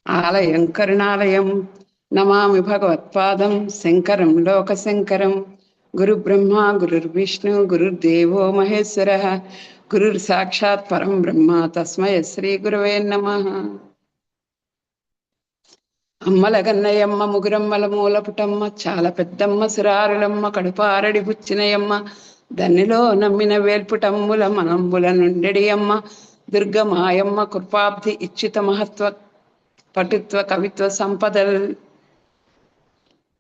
ఆలయం కరుణాలయం నమామి భగవత్పాదం శంకరం లోకశంకరం. గురు బ్రహ్మ గురుర్విష్ణు గురుర్దేవో మహేశ్వర గురుర్ సాక్షాత్ పరం బ్రహ్మ తస్మై శ్రీ గురవే నమః. అమ్మల గన్నయమ్మ ముగురమ్మల మూలపుటమ్మ చాలా పెద్దమ్మ సిరారులమ్మ కడుపారడి బుచ్చినయమ్మ దన్నిలో నమ్మిన వేల్పుటమ్ముల మనంబుల నుండెడి అమ్మ దుర్గమాయమ్మ కృపాబ్ధి ఇచ్యుత మహత్వ పటుత్వ కవిత్వ సంపదల్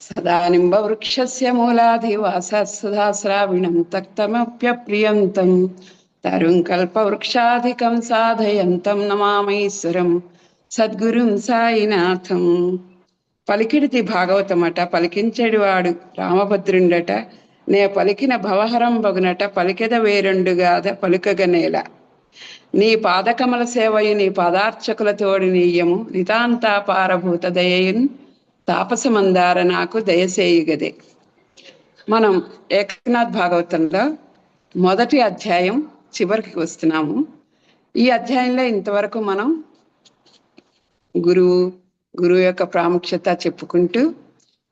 సదానింబ వృక్షస్య మూలాధివాససుధాశ్రావిణం తక్తమప్యప్రియంతం తరుం కల్పవృక్షాధికం సాధయంతం నమామీశ్వరం సద్గురుం సాయినాథం. పలికిడితి భాగవతమట పలికించెడివాడు రామభద్రుండట నే పలికిన భవహరం బగునట పలికెద వేరెండుగాద పలుకగనేల నీ పాదకమల సేవయు నీ పాదార్చకుల తోడి నీయము నితాంతాపారభూత దయయున్ తాపసమందార నాకు దయసేయుగదే. మనం ఏకనాథ్ భాగవతంలో మొదటి అధ్యాయం చివరికి వస్తున్నాము. ఈ అధ్యాయంలో ఇంతవరకు మనం గురువు యొక్క ప్రాముఖ్యత చెప్పుకుంటూ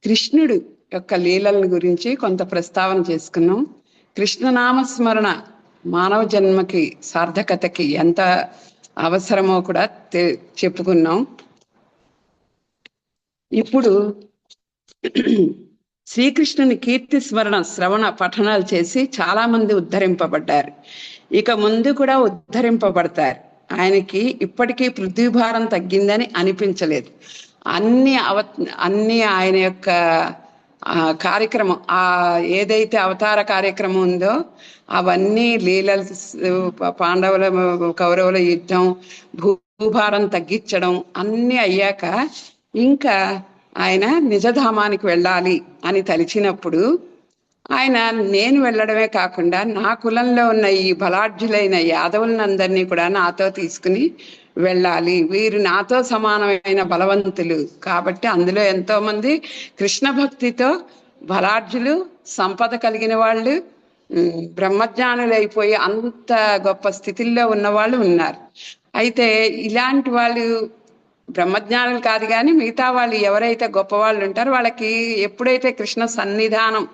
కృష్ణుడు యొక్క లీలల గురించి కొంత ప్రస్తావన చేసుకున్నాం. కృష్ణనామస్మరణ మానవ జన్మకి సార్థకతకి ఎంత అవసరమో కూడా చెప్పుకున్నాం. ఇప్పుడు శ్రీకృష్ణుని కీర్తి స్మరణ శ్రవణ పఠనాలు చేసి చాలా మంది ఉద్ధరింపబడ్డారు. ఇక ముందు కూడా ఉద్ధరింపబడతారు. ఆయనకి ఇప్పటికీ పృథ్వీభారం తగ్గిందని అనిపించలేదు. అన్ని ఆయన యొక్క కార్యక్రమం ఏదైతే అవతార కార్యక్రమం ఉందో అవన్నీ లీలలు, పాండవుల కౌరవుల యుద్ధం, భూభారం తగ్గించడం అన్నీ అయ్యాక ఇంకా ఆయన నిజధామానికి వెళ్ళాలి అని తలిచినప్పుడు ఆయన నేను వెళ్ళడమే కాకుండా నా కులంలో ఉన్న ఈ బలాఢ్యులైన యాదవులందరినీ కూడా నాతో తీసుకుని వెళ్ళాలి, వీరు నాతో సమానమైన బలవంతులు కాబట్టి అందులో ఎంతో మంది కృష్ణ భక్తితో బలాఢ్యులు, సంపద కలిగిన వాళ్ళు, బ్రహ్మజ్ఞానులు అయిపోయి అంత గొప్ప స్థితిలో ఉన్న వాళ్ళు ఉన్నారు. అయితే ఇలాంటి వాళ్ళు బ్రహ్మజ్ఞానులు కాదు కానీ మిగతా వాళ్ళు ఎవరైతే గొప్పవాళ్ళు ఉంటారో వాళ్ళకి ఎప్పుడైతే కృష్ణ సన్నిధానం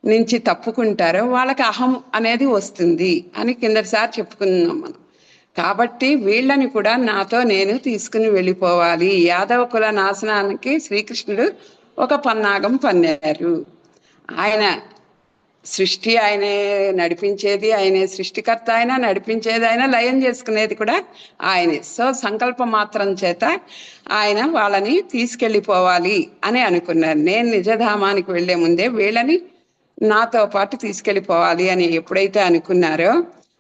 నుంచి తప్పుకుంటారో వాళ్ళకి అహం అనేది వస్తుంది అని కిందటిసారి చెప్పుకున్నాం మనం. కాబట్టి వీళ్ళని కూడా నాతో నేను తీసుకుని వెళ్ళిపోవాలి. యాదవ కుల నాశనానికి శ్రీకృష్ణుడు ఒక పన్నాగం పన్నారు. ఆయన సృష్టి ఆయనే నడిపించేది, ఆయనే సృష్టికర్త, ఆయన నడిపించేది, ఆయన లయం చేసుకునేది కూడా ఆయనే. సో సంకల్ప మాత్రం చేత ఆయన వాళ్ళని తీసుకెళ్ళిపోవాలి అని అనుకున్నారు. నేను నిజధామానికి వెళ్లే ముందే వీళ్ళని నాతో పాటు తీసుకెళ్ళిపోవాలి అని ఎప్పుడైతే అనుకున్నారో,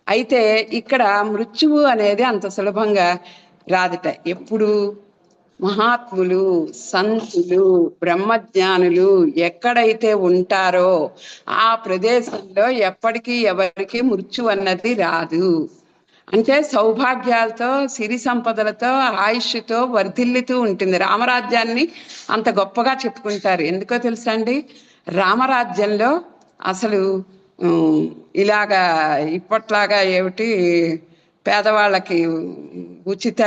అయితే ఇక్కడ మృత్యువు అనేది అంత సులభంగా రాదట. ఎప్పుడు మహాత్ములు, సంతులు, బ్రహ్మజ్ఞానులు ఎక్కడైతే ఉంటారో ఆ ప్రదేశంలో ఎప్పటికీ ఎవరికి మృత్యు అన్నది రాదు. అంటే సౌభాగ్యాలతో, సిరి సంపదలతో, ఆయుష్తో వర్ధిల్లుతూ ఉంటుంది. రామరాజ్యాన్ని అంత గొప్పగా చెప్పుకుంటారు. ఎందుకో తెలుసా అండి, రామరాజ్యంలో అసలు ఇలాగా ఇప్పట్లాగా ఏమిటి పేదవాళ్ళకి ఉచిత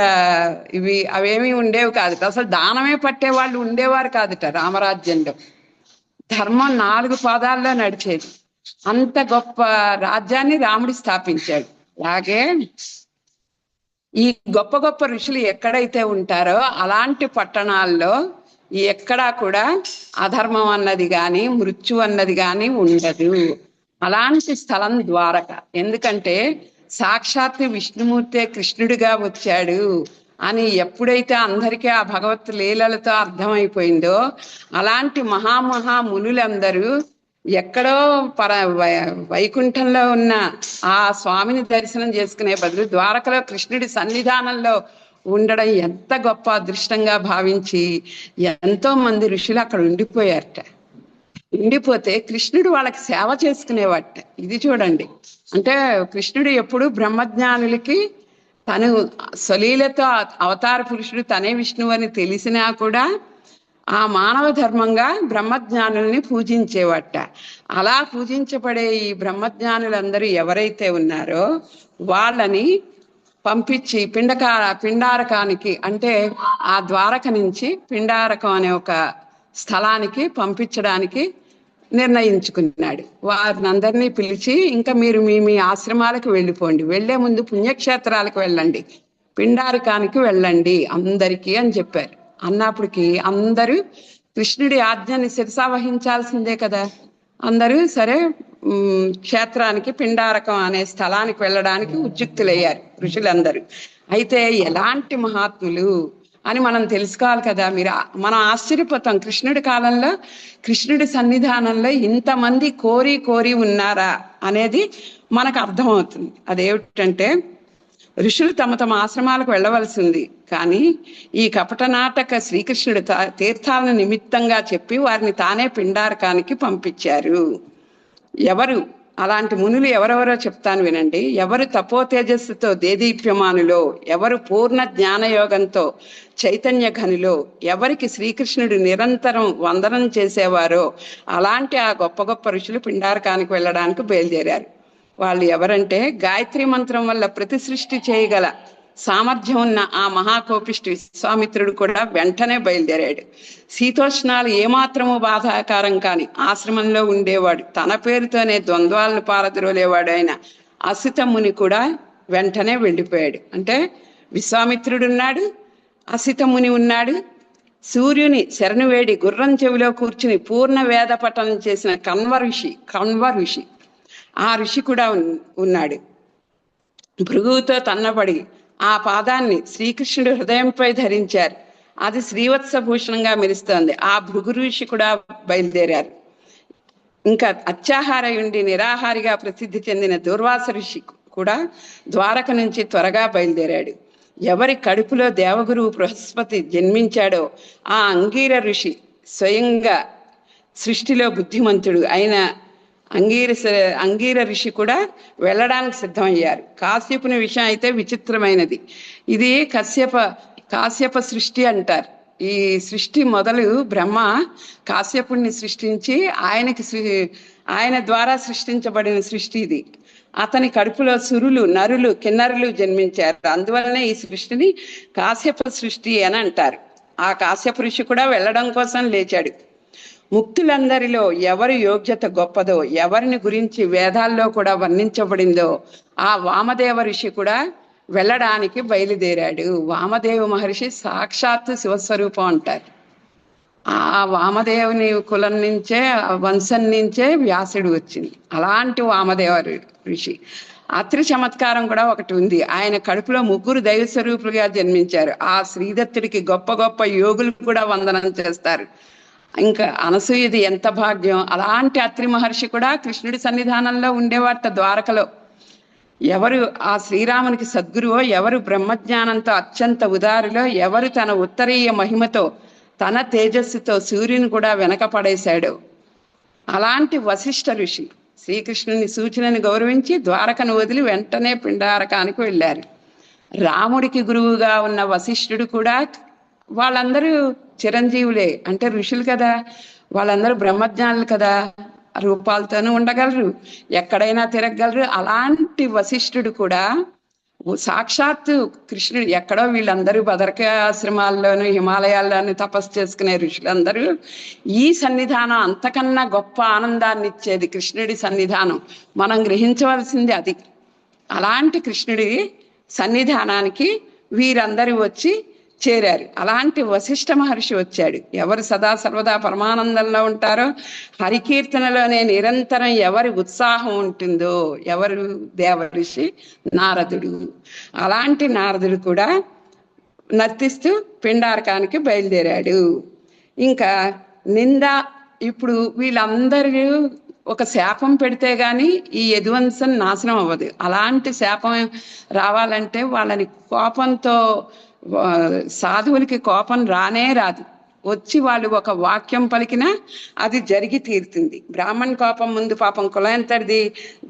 అవేమీ ఉండేవి కాదుట. అసలు దానమే పట్టేవాళ్ళు ఉండేవారు కాదుట రామరాజ్యంలో. ధర్మం 4 పాదాల్లో నడిచేది. అంత గొప్ప రాజ్యాన్ని రాముడు స్థాపించాడు. అలాగే ఈ గొప్ప గొప్ప ఋషులు ఎక్కడైతే ఉంటారో అలాంటి పట్టణాల్లో ఎక్కడా కూడా అధర్మం అన్నది కానీ మృత్యు అన్నది కానీ ఉండదు. అలాంటి స్థలం ద్వారక. ఎందుకంటే సాక్షాత్ విష్ణుమూర్తే కృష్ణుడిగా వచ్చాడు అని ఎప్పుడైతే అందరికీ ఆ భగవత్ లీలలతో అర్థమైపోయిందో అలాంటి మునులందరూ ఎక్కడో వైకుంఠంలో ఉన్న ఆ స్వామిని దర్శనం చేసుకునే బదులు ద్వారకలో కృష్ణుడి సన్నిధానంలో ఉండడం ఎంత గొప్ప అదృష్టంగా భావించి ఎంతో మంది ఋషులు అక్కడ ఉండిపోయారట. ఉండిపోతే కృష్ణుడు వాళ్ళకి సేవ చేసుకునేవాట. ఇది చూడండి, అంటే కృష్ణుడు ఎప్పుడు బ్రహ్మజ్ఞానులకి తను సలీలతో అవతార పురుషుడు తనే విష్ణువు అని తెలిసినా కూడా ఆ మానవ ధర్మంగా బ్రహ్మజ్ఞానుల్ని పూజించేవట. అలా పూజించబడే ఈ బ్రహ్మజ్ఞానులందరూ ఎవరైతే ఉన్నారో వాళ్ళని పంపించి పిండారకానికి, అంటే ఆ ద్వారక నుంచి పిండారకం అనే ఒక స్థలానికి పంపించడానికి నిర్ణయించుకున్నాడు. వారిని అందరినీ పిలిచి, ఇంకా మీరు మీ మీ ఆశ్రమాలకు వెళ్ళిపోండి, వెళ్లే ముందు పుణ్యక్షేత్రాలకు వెళ్ళండి, పిండారకానికి వెళ్ళండి అందరికీ అని చెప్పారు. అన్నప్పటికీ అందరూ కృష్ణుడి ఆజ్ఞని శిరసా వహించాల్సిందే కదా. అందరూ సరే క్షేత్రానికి, పిండారకం అనే స్థలానికి వెళ్ళడానికి ఉద్యుక్తులయ్యారు ఋషులందరూ. అయితే ఎలాంటి మహాత్ములు అని మనం తెలుసుకోవాలి కదా. మనం ఆశ్చర్యపోతాం, కృష్ణుడి కాలంలో, కృష్ణుడి సన్నిధానంలో ఇంతమంది కోరి కోరి ఉన్నారా అనేది మనకు అర్థమవుతుంది. అదేమిటంటే, ఋషులు తమ తమ ఆశ్రమాలకు వెళ్ళవలసింది, కానీ ఈ కపట నాటక శ్రీకృష్ణుడు తీర్థాలను నిమిత్తంగా చెప్పి వారిని తానే పిండారకానికి పంపించారు. ఎవరు అలాంటి మునులు ఎవరెవరో చెప్తాను వినండి. ఎవరు తపో తేజస్సుతో దేదీప్యమానులో, ఎవరు పూర్ణ జ్ఞానయోగంతో చైతన్య ఘనిలో, ఎవరికి శ్రీకృష్ణుడు నిరంతరం వందనం చేసేవారో అలాంటి ఆ గొప్ప గొప్ప ఋషులు పిండారకానికి వెళ్ళడానికి బయలుదేరారు. వాళ్ళు ఎవరంటే, గాయత్రి మంత్రం వల్ల ప్రతి సృష్టి చేయగల సామర్థ్యం ఉన్న ఆ మహాకోపిష్టి విశ్వామిత్రుడు కూడా వెంటనే బయలుదేరాడు. శీతోష్ణాలు ఏమాత్రము బాధాకారం కాని ఆశ్రమంలో ఉండేవాడు, తన పేరుతోనే ద్వంద్వాలను పారద్రోలేవాడు అయిన అసిత ముని కూడా వెంటనే వెళ్ళిపోయాడు. అంటే విశ్వామిత్రుడు ఉన్నాడు, అసిత ముని ఉన్నాడు, సూర్యుని శరణు వేడి గుర్రం చెవిలో కూర్చుని పూర్ణ వేద పఠనం చేసిన కణ్వ ఋషి ఆ ఋషి కూడా ఉన్నాడు. భృగువుతో తన్నబడి ఆ పాదాన్ని శ్రీకృష్ణుడు హృదయంపై ధరించారు. అది శ్రీవత్స భూషణంగా మెరుస్తోంది. ఆ భృగు ఋషి కూడా బయలుదేరారు. ఇంకా అత్యాహారయుండి నిరాహారిగా ప్రసిద్ధి చెందిన దుర్వాస ఋషి కూడా ద్వారక నుంచి త్వరగా బయలుదేరాడు. ఎవరి కడుపులో దేవగురువు బృహస్పతి జన్మించాడో ఆ అంగీర స్వయంగా సృష్టిలో బుద్ధిమంతుడు అయిన అంగీర ఋషి కూడా వెళ్ళడానికి సిద్ధమయ్యారు. కాశ్యపుని విషయం అయితే విచిత్రమైనది. ఇది కాశ్యప సృష్టి అంటారు. ఈ సృష్టి మొదలు బ్రహ్మ కాశ్యపుణ్ణి సృష్టించి ఆయన ద్వారా సృష్టించబడిన సృష్టి ఇది. అతని కడుపులో సురులు, నరులు, కిన్నరులు జన్మించారు. అందువలనే ఈ సృష్టిని కాశ్యప సృష్టి అని అంటారు. ఆ కాశ్యప ఋషి కూడా వెళ్ళడం కోసం లేచాడు. ముక్తులందరిలో ఎవరి యోగ్యత గొప్పదో, ఎవరిని గురించి వేదాల్లో కూడా వర్ణించబడిందో ఆ వామదేవ ఋషి కూడా వెళ్ళడానికి బయలుదేరాడు. వామదేవ మహర్షి సాక్షాత్తు శివస్వరూపం అంటారు. ఆ వామదేవుని కులం నుంచే, వంశం నుంచే వ్యాసుడు వచ్చింది. అలాంటి వామదేవ ఋషి అత్రి చమత్కారం కూడా ఒకటి ఉంది. ఆయన కడుపులో 3 దైవ స్వరూపులుగా జన్మించారు. ఆ శ్రీదత్తుడికి గొప్ప గొప్ప యోగులు కూడా వందనం చేస్తారు. ఇంకా అనసూయది ఎంత భాగ్యం. అలాంటి అత్రి మహర్షి కూడా కృష్ణుడి సన్నిధానంలో ఉండేవాట ద్వారకలో. ఎవరు ఆ శ్రీరామునికి సద్గురువో, ఎవరు బ్రహ్మజ్ఞానంతో అత్యంత ఉదారులో, ఎవరు తన ఉత్తరీయ మహిమతో, తన తేజస్సుతో సూర్యుని కూడా వెనక పడేశాడో అలాంటి వశిష్ఠ ఋషి శ్రీకృష్ణుని సూచనని గౌరవించి ద్వారకను వదిలి వెంటనే పిండారకానికి వెళ్ళారు. రాముడికి గురువుగా ఉన్న వశిష్ఠుడు కూడా, వాళ్ళందరూ చిరంజీవులే, అంటే ఋషులు కదా, వాళ్ళందరూ బ్రహ్మజ్ఞానులు కదా, రూపాలతోనూ ఉండగలరు, ఎక్కడైనా తిరగగలరు. అలాంటి వశిష్ఠుడు కూడా సాక్షాత్తు కృష్ణుడు, ఎక్కడో వీళ్ళందరూ ఆశ్రమాల్లోనూ హిమాలయాల్లోనూ తపస్సు చేసుకునే ఋషులందరూ ఈ సన్నిధానం అంతకన్నా గొప్ప ఆనందాన్ని ఇచ్చేది కృష్ణుడి సన్నిధానం. మనం గ్రహించవలసింది అది. అలాంటి కృష్ణుడి సన్నిధానానికి వీరందరూ వచ్చి చేరారు. అలాంటి వశిష్ఠ మహర్షి వచ్చాడు. ఎవరు సదా సర్వదా పరమానందంలో ఉంటారో, హరికీర్తనలోనే నిరంతరం ఎవరి ఉత్సాహం ఉంటుందో, ఎవరు దేవఋషి నారదుడు. అలాంటి నారదుడు కూడా నర్తిస్తూ పిండారకానికి బయలుదేరాడు. ఇంకా ఇప్పుడు వీళ్ళందరూ ఒక శాపం పెడితే గాని ఈ యదువంశం నాశనం అవ్వదు. అలాంటి శాపం రావాలంటే వాళ్ళని కోపంతో, సాధువులకి కోపం రానే రాదు, వచ్చి వాళ్ళు ఒక వాక్యం పలికినా అది జరిగి తీరుతుంది. బ్రాహ్మణ్ కోపం ముందు పాపం కులయంతటిది,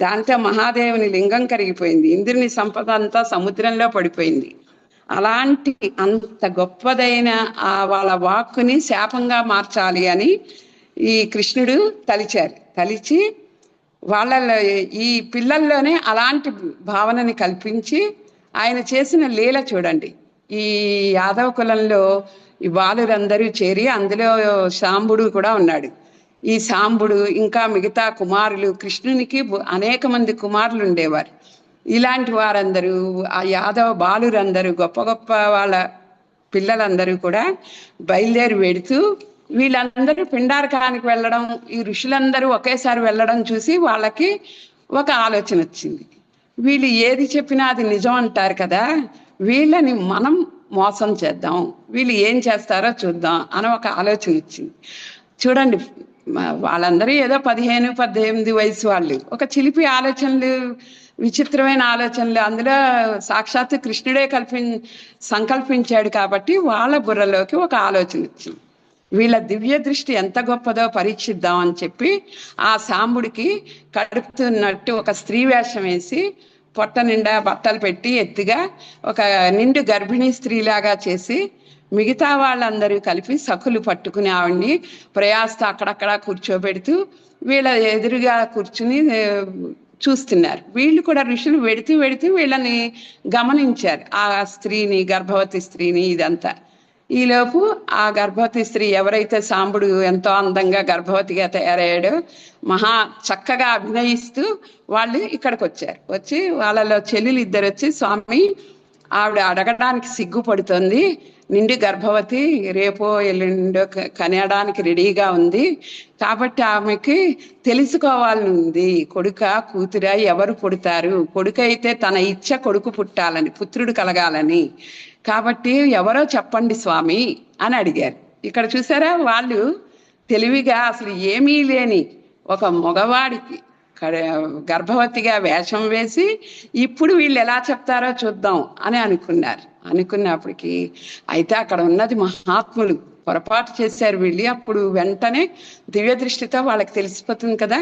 దాంతో మహాదేవుని లింగం కరిగిపోయింది, ఇంద్రుని సంపద అంతా సముద్రంలో పడిపోయింది. అలాంటి అంత గొప్పదైన వాళ్ళ వాక్కుని శాపంగా మార్చాలి అని ఈ కృష్ణుడు తలిచి వాళ్ళలో ఈ పిల్లల్లోనే అలాంటి భావనని కల్పించి ఆయన చేసిన లీల చూడండి. ఈ యాదవ కులంలో ఈ బాలురందరూ చేరి, అందులో శాంబుడు కూడా ఉన్నాడు. ఈ శాంబుడు ఇంకా మిగతా కుమారులు, కృష్ణునికి అనేక మంది కుమారులు ఉండేవారు. ఇలాంటి వారందరూ, ఆ యాదవ బాలురందరూ, గొప్ప గొప్ప వాళ్ళ పిల్లలందరూ కూడా బయలుదేరి వెడుతూ వీళ్ళందరూ పిండారకానికి వెళ్ళడం, ఈ ఋషులందరూ ఒకేసారి వెళ్ళడం చూసి వాళ్ళకి ఒక ఆలోచన వచ్చింది. వీళ్ళు ఏది చెప్పినా అది నిజం అంటారు కదా, వీళ్ళని మనం మోసం చేద్దాం, వీళ్ళు ఏం చేస్తారో చూద్దాం అని ఒక ఆలోచన వచ్చింది. చూడండి, వాళ్ళందరూ ఏదో 15-18 వయసు వాళ్ళు, ఒక చిలిపి ఆలోచనలు, విచిత్రమైన ఆలోచనలు. అందులో సాక్షాత్తు కృష్ణుడే సంకల్పించాడు కాబట్టి వాళ్ళ బుర్రలోకి ఒక ఆలోచన వచ్చింది. వీళ్ళ దివ్య దృష్టి ఎంత గొప్పదో పరీక్షిద్దాం అని చెప్పి ఆ సాంబుడికి కడుపుతున్నట్టు ఒక స్త్రీ వేషం వేసి, పొట్ట నిండా బట్టలు పెట్టి ఎత్తుగా ఒక నిండు గర్భిణీ స్త్రీలాగా చేసి, మిగతా వాళ్ళందరూ కలిపి సఖులు పట్టుకుని ఆవిడ్ని ప్రయాసతో అక్కడక్కడ కూర్చోబెడుతూ వీళ్ళ ఎదురుగా కూర్చుని చూస్తున్నారు. వీళ్ళు కూడా ఋషులు వెడుతూ వీళ్ళని గమనించారు, ఆ స్త్రీని, గర్భవతి స్త్రీని. ఇదంతా ఈలోపు ఆ గర్భవతి స్త్రీ, ఎవరైతే సాంబుడు ఎంతో అందంగా గర్భవతిగా తయారయ్యాడో, మహా చక్కగా అభినయిస్తూ వాళ్ళు ఇక్కడికి వచ్చారు. వచ్చి వాళ్ళలో చెల్లెలు ఇద్దరు వచ్చి, స్వామి ఆవిడ అడగడానికి సిగ్గుపడుతుంది, నిండి గర్భవతి, రేపో ఎల్లుండో కనడానికి రెడీగా ఉంది, కాబట్టి ఆమెకి తెలుసుకోవాలని ఉంది, కొడుక కూతురా ఎవరు పుడతారు, కొడుకు అయితే తన ఇచ్చ కొడుకు పుట్టాలని, పుత్రుడు కలగాలని, కాబట్టి ఎవరో చెప్పండి స్వామి అని అడిగారు. ఇక్కడ చూసారా, వాళ్ళు తెలివిగా అసలు ఏమీ లేని ఒక మగవాడికి గర్భవతిగా వేషం వేసి, ఇప్పుడు వీళ్ళు ఎలా చెప్తారో చూద్దాం అని అనుకున్నప్పటికీ, అయితే అక్కడ ఉన్నది మహాత్ములు, పొరపాటు చేశారు వీళ్ళు. అప్పుడు వెంటనే దివ్య దృష్టితో వాళ్ళకి తెలిసిపోతుంది కదా,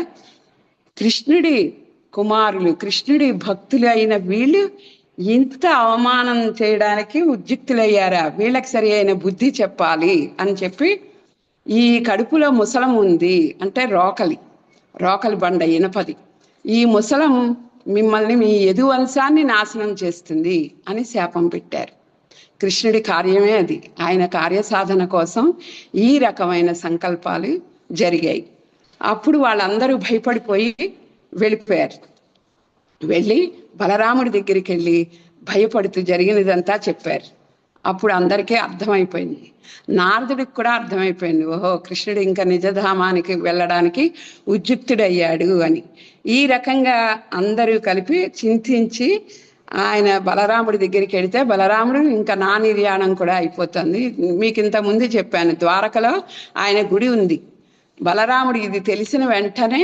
కృష్ణుడి కుమారులు, కృష్ణుడి భక్తులు అయిన వీళ్ళు ఇంత అవమానం చేయడానికి ఉద్యుక్తులయ్యారా, వీళ్ళకి సరి అయిన బుద్ధి చెప్పాలి అని చెప్పి, ఈ కడుపులో ముసలం ఉంది అంటే రోకలి బండ ఇనపది, ఈ ముసలం మిమ్మల్ని, మీ యదు వంశాన్ని నాశనం చేస్తుంది అని శాపం పెట్టారు. కృష్ణుడి కార్యమే అది. ఆయన కార్యసాధన కోసం ఈ రకమైన సంకల్పాలు జరిగాయి. అప్పుడు వాళ్ళందరూ భయపడిపోయి వెళ్ళిపోయారు. వెళ్ళి బలరాముడి దగ్గరికి వెళ్ళి భయపడుతూ జరిగినదంతా చెప్పారు. అప్పుడు అందరికీ అర్థమైపోయింది, నారదుడికి కూడా అర్థమైపోయింది, ఓహో కృష్ణుడు ఇంకా నిజధామానికి వెళ్ళడానికి ఉద్యుక్తుడయ్యాడు అని. ఈ రకంగా అందరూ కలిపి చింతించి ఆయన బలరాముడి దగ్గరికి వెళితే, బలరాముడు ఇంకా నా నిర్యాణం కూడా అయిపోతుంది. మీకు ఇంత ముందు చెప్పాను, ద్వారకలో ఆయన గుడి ఉంది. బలరాముడు ఇది తెలిసిన వెంటనే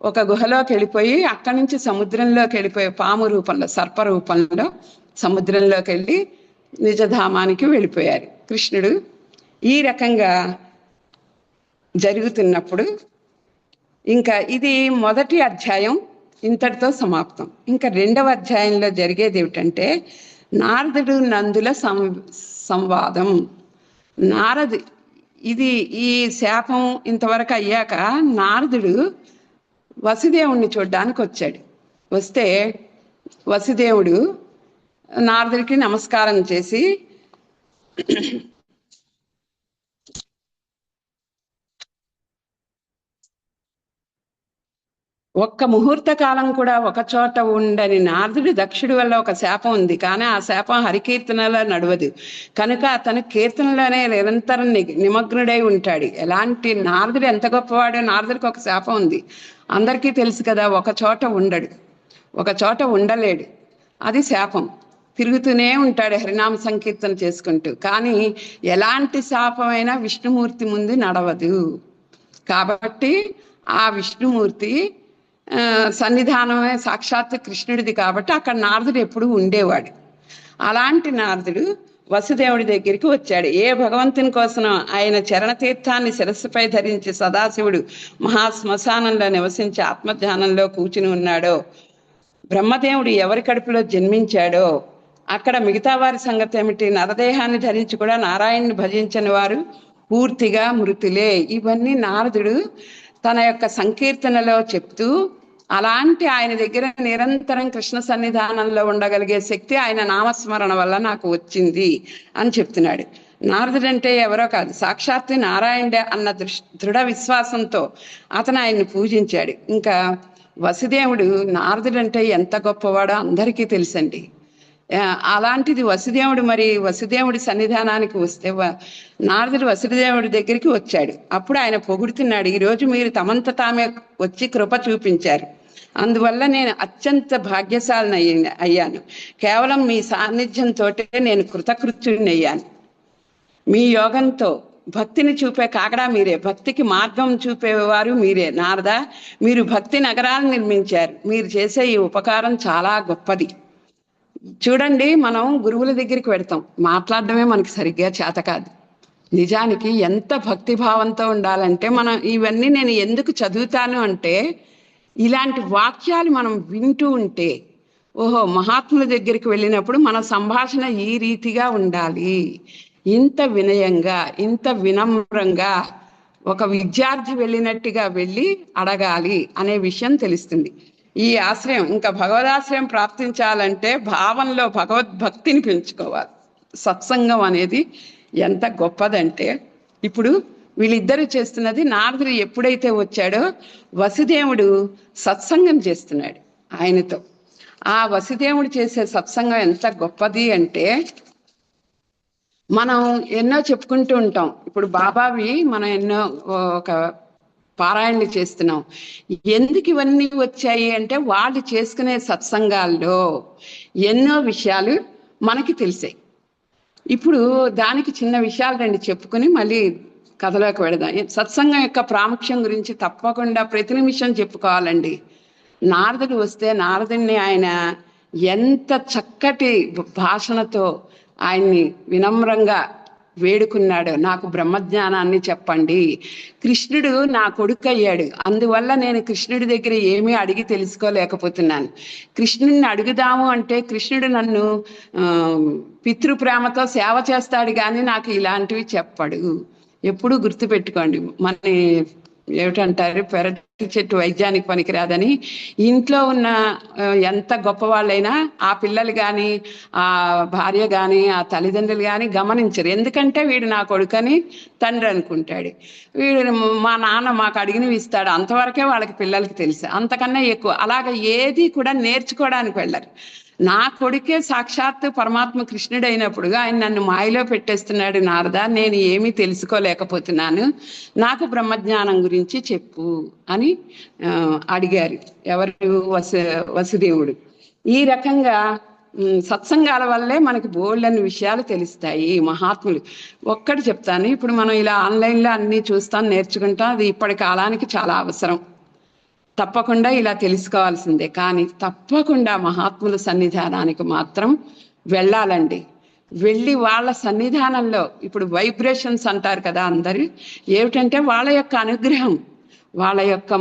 ఒక గుహలోకి వెళ్ళిపోయి, అక్కడి నుంచి సముద్రంలోకి వెళ్ళిపోయి, పాము రూపంలో, సర్ప రూపంలో సముద్రంలోకి వెళ్ళి నిజధామానికి వెళ్ళిపోయారు కృష్ణుడు. ఈ రకంగా జరుగుతున్నప్పుడు ఇంకా ఇది మొదటి అధ్యాయం ఇంతటితో సమాప్తం. ఇంకా రెండవ అధ్యాయంలో జరిగేది ఏమిటంటే, నారదుడు నందుల సంవాదం. ఈ శాపం ఇంతవరకు అయ్యాక నారదుడు వసుదేవుణ్ణి చూడ్డానికి వచ్చాడు. వస్తే వసుదేవుడు నారదుడికి నమస్కారం చేసి, ఒక్క ముహూర్త కాలం కూడా ఒక చోట ఉండని నారదుడు, దక్షుడి వల్ల ఒక శాపం ఉంది, కానీ ఆ శాపం హరికీర్తనలో నడవదు కనుక అతను కీర్తనలోనే నిరంతరం నిమగ్నుడై ఉంటాడు. ఎలాంటి నారదుడు ఎంత గొప్పవాడు, నారదుడికి ఒక శాపం ఉంది, అందరికీ తెలుసు కదా, ఒక చోట ఉండడు, ఒక చోట ఉండలేడు, అది శాపం. తిరుగుతూనే ఉంటాడు హరినామ సంకీర్తన చేసుకుంటూ. కానీ ఎలాంటి శాపమైనా విష్ణుమూర్తి ముందు నడవదు. కాబట్టి ఆ విష్ణుమూర్తి సన్నిధానమే సాక్షాత్ కృష్ణుడిది కాబట్టి అక్కడ నారదుడు ఎప్పుడు ఉండేవాడు. అలాంటి నారదుడు వసుదేవుడి దగ్గరికి వచ్చాడు. ఏ భగవంతుని కోసం ఆయన చరణతీర్థాన్ని శిరస్సుపై ధరించి సదాశివుడు మహాశ్మశానంలో నివసించి ఆత్మధ్యానంలో కూర్చుని ఉన్నాడో, బ్రహ్మదేవుడు ఎవరి కడుపులో జన్మించాడో, అక్కడ మిగతా వారి సంగతి ఏమిటి? నరదేహాన్ని ధరించి కూడా నారాయణ్ని భజించని వారు పూర్తిగా మృతులే. ఇవన్నీ నారదుడు తన యొక్క సంకీర్తనలో చెప్తూ, అలాంటి ఆయన దగ్గర నిరంతరం కృష్ణ సన్నిధానంలో ఉండగలిగే శక్తి ఆయన నామస్మరణ వల్ల నాకు వచ్చింది అని చెప్తున్నాడు. నారదుడు అంటే ఎవరో కాదు, సాక్షాత్తు నారాయణుడే అన్న దృఢ విశ్వాసంతో అతను ఆయన్ని పూజించాడు. ఇంకా వసుదేవుడు నారదుడు అంటే ఎంత గొప్పవాడో అందరికీ తెలుసండి. అలాంటిది వసుదేవుడు, మరి వసుదేవుడి సన్నిధానానికి వస్తే నారదుడు వసుదేవుడి దగ్గరికి వచ్చాడు. అప్పుడు ఆయన పొగుడుతున్నాడు, ఈరోజు మీరు తమంత తామే వచ్చి కృప చూపించారు, అందువల్ల నేను అత్యంత భాగ్యశాలిని అయ్యాను. కేవలం మీ సాన్నిధ్యంతో నేను కృతకృత్యుని అయ్యాను. మీ యోగంతో భక్తిని చూపే కాకడా మీరే, భక్తికి మార్గం చూపేవారు మీరే. నారద, మీరు భక్తి నగరాలను నిర్మించారు. మీరు చేసే ఈ ఉపకారం చాలా గొప్పది. చూడండి, మనం గురువుల దగ్గరికి వెడతాం, మాట్లాడడమే మనకి సరిగ్గా చేత కాదు. నిజానికి ఎంత భక్తిభావంతో ఉండాలంటే, మనం ఇవన్నీ నేను ఎందుకు చదువుతాను అంటే, ఇలాంటి వాక్యాలు మనం వింటూ ఉంటే, ఓహో, మహాత్ముల దగ్గరికి వెళ్ళినప్పుడు మన సంభాషణ ఈ రీతిగా ఉండాలి, ఇంత వినయంగా, ఇంత వినమ్రంగా, ఒక విద్యార్థి వెళ్ళినట్టుగా వెళ్ళి అడగాలి అనే విషయం తెలుస్తుంది. ఈ ఆశ్రయం, ఇంకా భగవదాశ్రయం ప్రాప్తించాలంటే భావంలో భగవద్భక్తిని పెంచుకోవాలి. సత్సంగం అనేది ఎంత గొప్పదంటే, ఇప్పుడు వీళ్ళిద్దరూ చేస్తున్నది, నారదుడు ఎప్పుడైతే వచ్చాడో వసుదేవుడు సత్సంగం చేస్తున్నాడు ఆయనతో. ఆ వసుదేవుడు చేసే సత్సంగం ఎంత గొప్పది అంటే, మనం ఎన్నో చెప్పుకుంటూ ఉంటాం. ఇప్పుడు బాబావి మనం ఎన్నో ఒక పారాయణలు చేస్తున్నాం. ఎందుకు ఇవన్నీ వచ్చాయి అంటే, వాళ్ళు చేసుకునే సత్సంగాల్లో ఎన్నో విషయాలు మనకి తెలిసాయి. ఇప్పుడు దానికి చిన్న విషయాలు రెండు చెప్పుకొని మళ్ళీ కథలోకి వెళదాం. సత్సంగం యొక్క ప్రాముఖ్యం గురించి తప్పకుండా ప్రతి నిమిషం చెప్పుకోవాలండి. నారదుడు వస్తే నారదుడిని ఆయన ఎంత చక్కటి భాషణతో ఆయన్ని వినమ్రంగా వేడుకున్నాడు, నాకు బ్రహ్మజ్ఞానాన్ని చెప్పండి. కృష్ణుడు నా కొడుకు అయ్యాడు, అందువల్ల నేను కృష్ణుడి దగ్గర ఏమీ అడిగి తెలుసుకోలేకపోతున్నాను. కృష్ణుడిని అడుగుదాము అంటే కృష్ణుడు నన్ను పితృప్రేమతో సేవ చేస్తాడు, కానీ నాకు ఇలాంటివి చెప్పడు. ఎప్పుడూ గుర్తుపెట్టుకోండి, మన ఏమిటంటారు, పెరటి చెట్టు వైద్యానికి పనికిరాదని. ఇంట్లో ఉన్న ఎంత గొప్పవాళ్ళైనా ఆ పిల్లలు కానీ, ఆ భార్య కానీ, ఆ తల్లిదండ్రులు కానీ గమనించరు. ఎందుకంటే వీడు నా కొడుకని తండ్రి అనుకుంటాడు, వీడు మా నాన్న మాకు అడిగినవి ఇస్తాడు, అంతవరకే వాళ్ళకి పిల్లలకి తెలుసు, అంతకన్నా ఎక్కువ అలాగ ఏది కూడా నేర్చుకోవడానికి వెళ్ళరు. నా కొడుకే సాక్షాత్తు పరమాత్మ కృష్ణుడు అయినప్పుడు ఆయన నన్ను మాయలో పెట్టేస్తున్నాడు, నారద నేను ఏమీ తెలుసుకోలేకపోతున్నాను, నాకు బ్రహ్మజ్ఞానం గురించి చెప్పు అని అడిగారు. ఎవరు? వసుదేవుడు. ఈ రకంగా సత్సంగాల వల్లే మనకి బోల్డన్ని విషయాలు తెలుస్తాయి. మహాత్ములు ఒక్కటి చెప్తాను, ఇప్పుడు మనం ఇలా ఆన్లైన్లో అన్నీ చూస్తాం, నేర్చుకుంటాం, అది ఇప్పటి కాలానికి చాలా అవసరం, తప్పకుండా ఇలా తెలుసుకోవాల్సిందే. కానీ తప్పకుండా మహాత్ముల సన్నిధానానికి మాత్రం వెళ్ళాలండి. వెళ్ళి వాళ్ళ సన్నిధానంలో, ఇప్పుడు వైబ్రేషన్స్ అంటారు కదా అందరు, ఏమిటంటే వాళ్ళ యొక్క అనుగ్రహం, వాళ్ళ యొక్క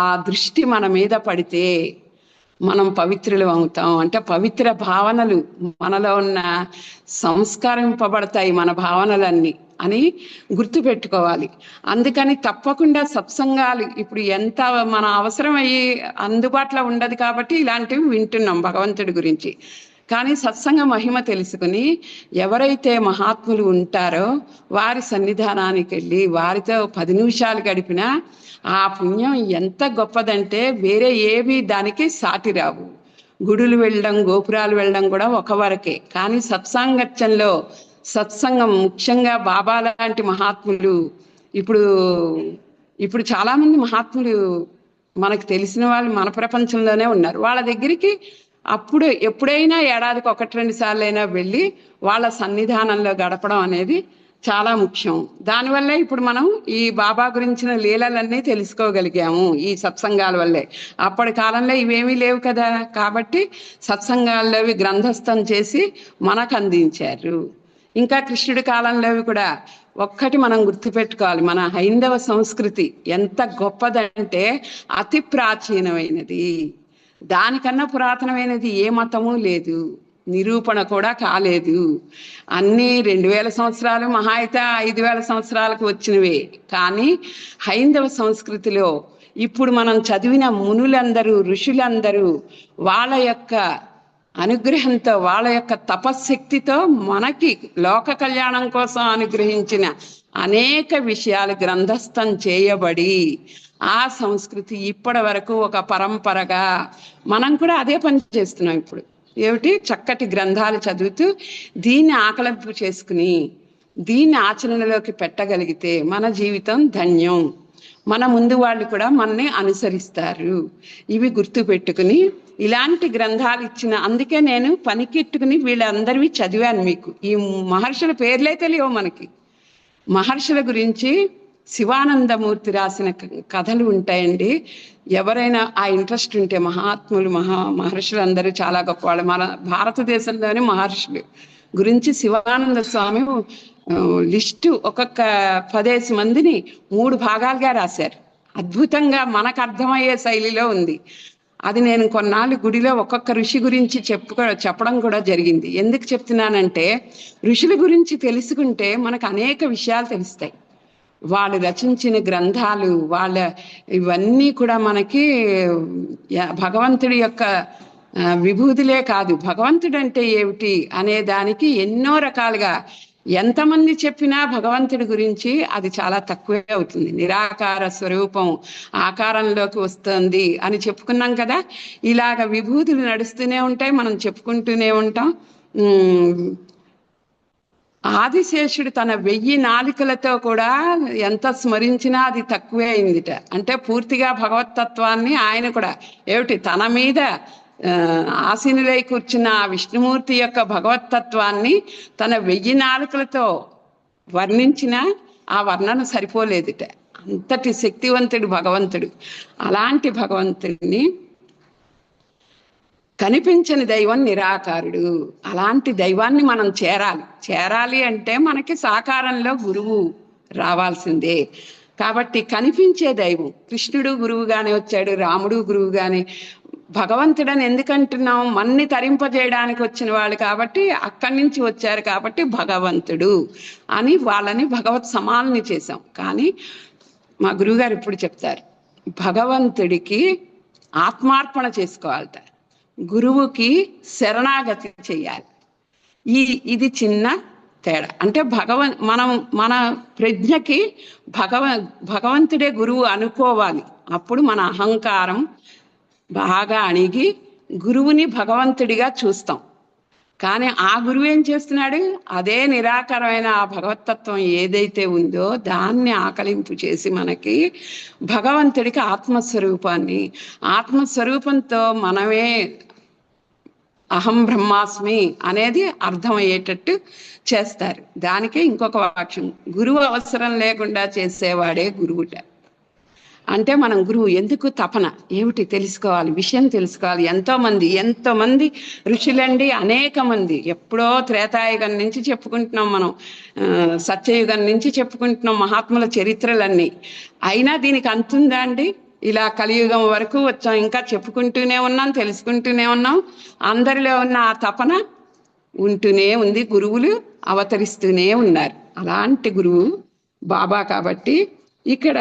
ఆ దృష్టి మన మీద పడితే మనం పవిత్రులు అవుతాం. అంటే పవిత్ర భావనలు మనలో ఉన్న సంస్కరింపబడతాయి, మన భావనలన్నీ అని గుర్తుపెట్టుకోవాలి. అందుకని తప్పకుండా సత్సంగాలు ఇప్పుడు ఎంత మన అవసరం అయ్యి అందుబాటులో ఉండదు కాబట్టి ఇలాంటివి వింటున్నాం భగవంతుడి గురించి. కానీ సత్సంగ మహిమ తెలుసుకుని ఎవరైతే మహాత్ములు ఉంటారో వారి సన్నిధానానికి వెళ్ళి వారితో 10 నిమిషాలు గడిపినా ఆ పుణ్యం ఎంత గొప్పదంటే వేరే ఏవి దానికి సాటి రావు. గుడులు వెళ్ళడం, గోపురాలు వెళ్ళడం కూడా ఒక వరకే. కానీ సత్సాంగత్యంలో సత్సంగం, ముఖ్యంగా బాబా లాంటి మహాత్ములు, ఇప్పుడు చాలా మంది మహాత్ములు మనకు తెలిసిన వాళ్ళు మన ప్రపంచంలోనే ఉన్నారు. వాళ్ళ దగ్గరికి ఎప్పుడైనా ఏడాదికి 1-2 సార్లు అయినా వెళ్ళి వాళ్ళ సన్నిధానంలో గడపడం అనేది చాలా ముఖ్యం. దానివల్లే ఇప్పుడు మనం ఈ బాబా గురించిన లీలలన్నీ తెలుసుకోగలిగాము ఈ సత్సంగాల వల్లే. అప్పటి కాలంలో ఇవేమీ లేవు కదా, కాబట్టి సత్సంగాల్లో గ్రంథస్థం చేసి మనకు అందించారు. ఇంకా కృష్ణుడి కాలంలోవి కూడా ఒక్కటి మనం గుర్తుపెట్టుకోవాలి, మన హైందవ సంస్కృతి ఎంత గొప్పదంటే అతి ప్రాచీనమైనది, దానికన్నా పురాతనమైనది ఏ మతము లేదు. నిరూపణ కూడా కాలేదు. అన్నీ 2000 సంవత్సరాలు, మహా అయితే 5000 సంవత్సరాలకు వచ్చినవే. కానీ హైందవ సంస్కృతిలో ఇప్పుడు మనం చదివిన మునులందరూ, ఋషులందరూ వాళ్ళ యొక్క అనుగ్రహంతో, వాళ్ళ యొక్క తపశ్శక్తితో మనకి లోక కళ్యాణం కోసం అనుగ్రహించిన అనేక విషయాలు గ్రంథస్థం చేయబడి ఆ సంస్కృతి ఇప్పటి వరకు ఒక పరంపరగా మనం కూడా అదే పని చేస్తున్నాం. ఇప్పుడు ఏమిటి, చక్కటి గ్రంథాలు చదువుతూ దీన్ని ఆకలింపు చేసుకుని దీన్ని ఆచరణలోకి పెట్టగలిగితే మన జీవితం ధన్యం. మన ముందు వాళ్ళు కూడా మనని అనుసరిస్తారు. ఇవి గుర్తు పెట్టుకుని ఇలాంటి గ్రంథాలు ఇచ్చిన, అందుకే నేను పనికెట్టుకుని వీళ్ళందరివి చదివాను. మీకు ఈ మహర్షుల పేర్లే తెలియవు మనకి. మహర్షుల గురించి శివానందమూర్తి రాసిన కథలు ఉంటాయండి. ఎవరైనా ఆ ఇంట్రెస్ట్ ఉంటే, మహాత్ములు మహర్షులు అందరూ చాలా గొప్పవాళ్ళు. మన భారతదేశంలోని మహర్షులు గురించి శివానంద స్వామి లిస్టు ఒక్కొక్క 10 మందిని 3 భాగాలుగా రాశారు. అద్భుతంగా మనకు అర్థమయ్యే శైలిలో ఉంది. అది నేను కొన్నాళ్ళు గుడిలో ఒక్కొక్క ఋషి గురించి చెప్పడం కూడా జరిగింది. ఎందుకు చెప్తున్నానంటే, ఋషుల గురించి తెలుసుకుంటే మనకు అనేక విషయాలు తెలుస్తాయి. వాళ్ళు రచించిన గ్రంథాలు, వాళ్ళ ఇవన్నీ కూడా మనకి భగవంతుడి యొక్క విభూతులే కాదు, భగవంతుడు అంటే ఏమిటి అనే దానికి ఎన్నో రకాలుగా ఎంతమంది చెప్పినా భగవంతుడి గురించి అది చాలా తక్కువే అవుతుంది. నిరాకార స్వరూపం ఆకారంలోకి వస్తుంది అని చెప్పుకున్నాం కదా. ఇలాగ విభూతులు నడుస్తూనే ఉంటాయి, మనం చెప్పుకుంటూనే ఉంటాం. ఆదిశేషుడు తన 1000 నాలుకలతో కూడా ఎంత స్మరించినా అది తక్కువే అయిందిట. అంటే పూర్తిగా భగవతత్వాన్ని ఆయన కూడా ఏమిటి, తన మీద ఆసీనులై కూర్చున్న ఆ విష్ణుమూర్తి యొక్క భగవతత్వాన్ని తన 1000 నాలుకలతో వర్ణించిన ఆ వర్ణన సరిపోలేదుట. అంతటి శక్తివంతుడు భగవంతుడు. అలాంటి భగవంతుడిని కనిపించని దైవం నిరాకారుడు. అలాంటి దైవాన్ని మనం చేరాలి అంటే మనకి సాకారంలో గురువు రావాల్సిందే. కాబట్టి కనిపించే దైవం కృష్ణుడు గురువుగానే వచ్చాడు, రాముడు గురువుగానే. భగవంతుడని ఎందుకంటున్నాం, మన్ని తరింపజేయడానికి వచ్చిన వాళ్ళు కాబట్టి, అక్కడి నుంచి వచ్చారు కాబట్టి భగవంతుడు అని వాళ్ళని భగవత్ సమాలని చేశాం. కానీ మా గురువుగారు ఇప్పుడు చెప్తారు, భగవంతుడికి ఆత్మార్పణ చేసుకోవాలట, గురువుకి శరణాగతి చెయ్యాలి. ఇది చిన్న తేడా. అంటే మన ప్రజ్ఞకి భగవంతుడే గురువు అనుకోవాలి. అప్పుడు మన అహంకారం బాగా అణిగి గురువుని భగవంతుడిగా చూస్తాం. కానీ ఆ గురువు ఏం చేస్తున్నాడు, అదే నిరాకారమైన ఆ భగవతత్వం ఏదైతే ఉందో దాన్ని ఆకలింపు చేసి మనకి భగవంతుడికి ఆత్మస్వరూపంతో మనమే అహం బ్రహ్మాస్మి అనేది అర్థమయ్యేటట్టు చేస్తారు. దానికే ఇంకొక వాక్యం, గురువు అవసరం లేకుండా చేసేవాడే గురువుట. అంటే మనం గురువు ఎందుకు తపన ఏమిటి తెలుసుకోవాలి, విషయం తెలుసుకోవాలి. ఎంతోమంది ఋషులండి, అనేక మంది. ఎప్పుడో త్రేతాయుగం నుంచి చెప్పుకుంటున్నాం మనం, సత్యయుగం నుంచి చెప్పుకుంటున్నాం మహాత్ముల చరిత్రలన్నీ. అయినా దీనికి అంతుందా అండి? ఇలా కలియుగం వరకు వచ్చాం, ఇంకా చెప్పుకుంటూనే ఉన్నాం, తెలుసుకుంటూనే ఉన్నాం. అందరిలో ఉన్న ఆ తపన ఉంటూనే ఉంది, గురువులు అవతరిస్తూనే ఉన్నారు. అలాంటి గురువు బాబా. కాబట్టి ఇక్కడ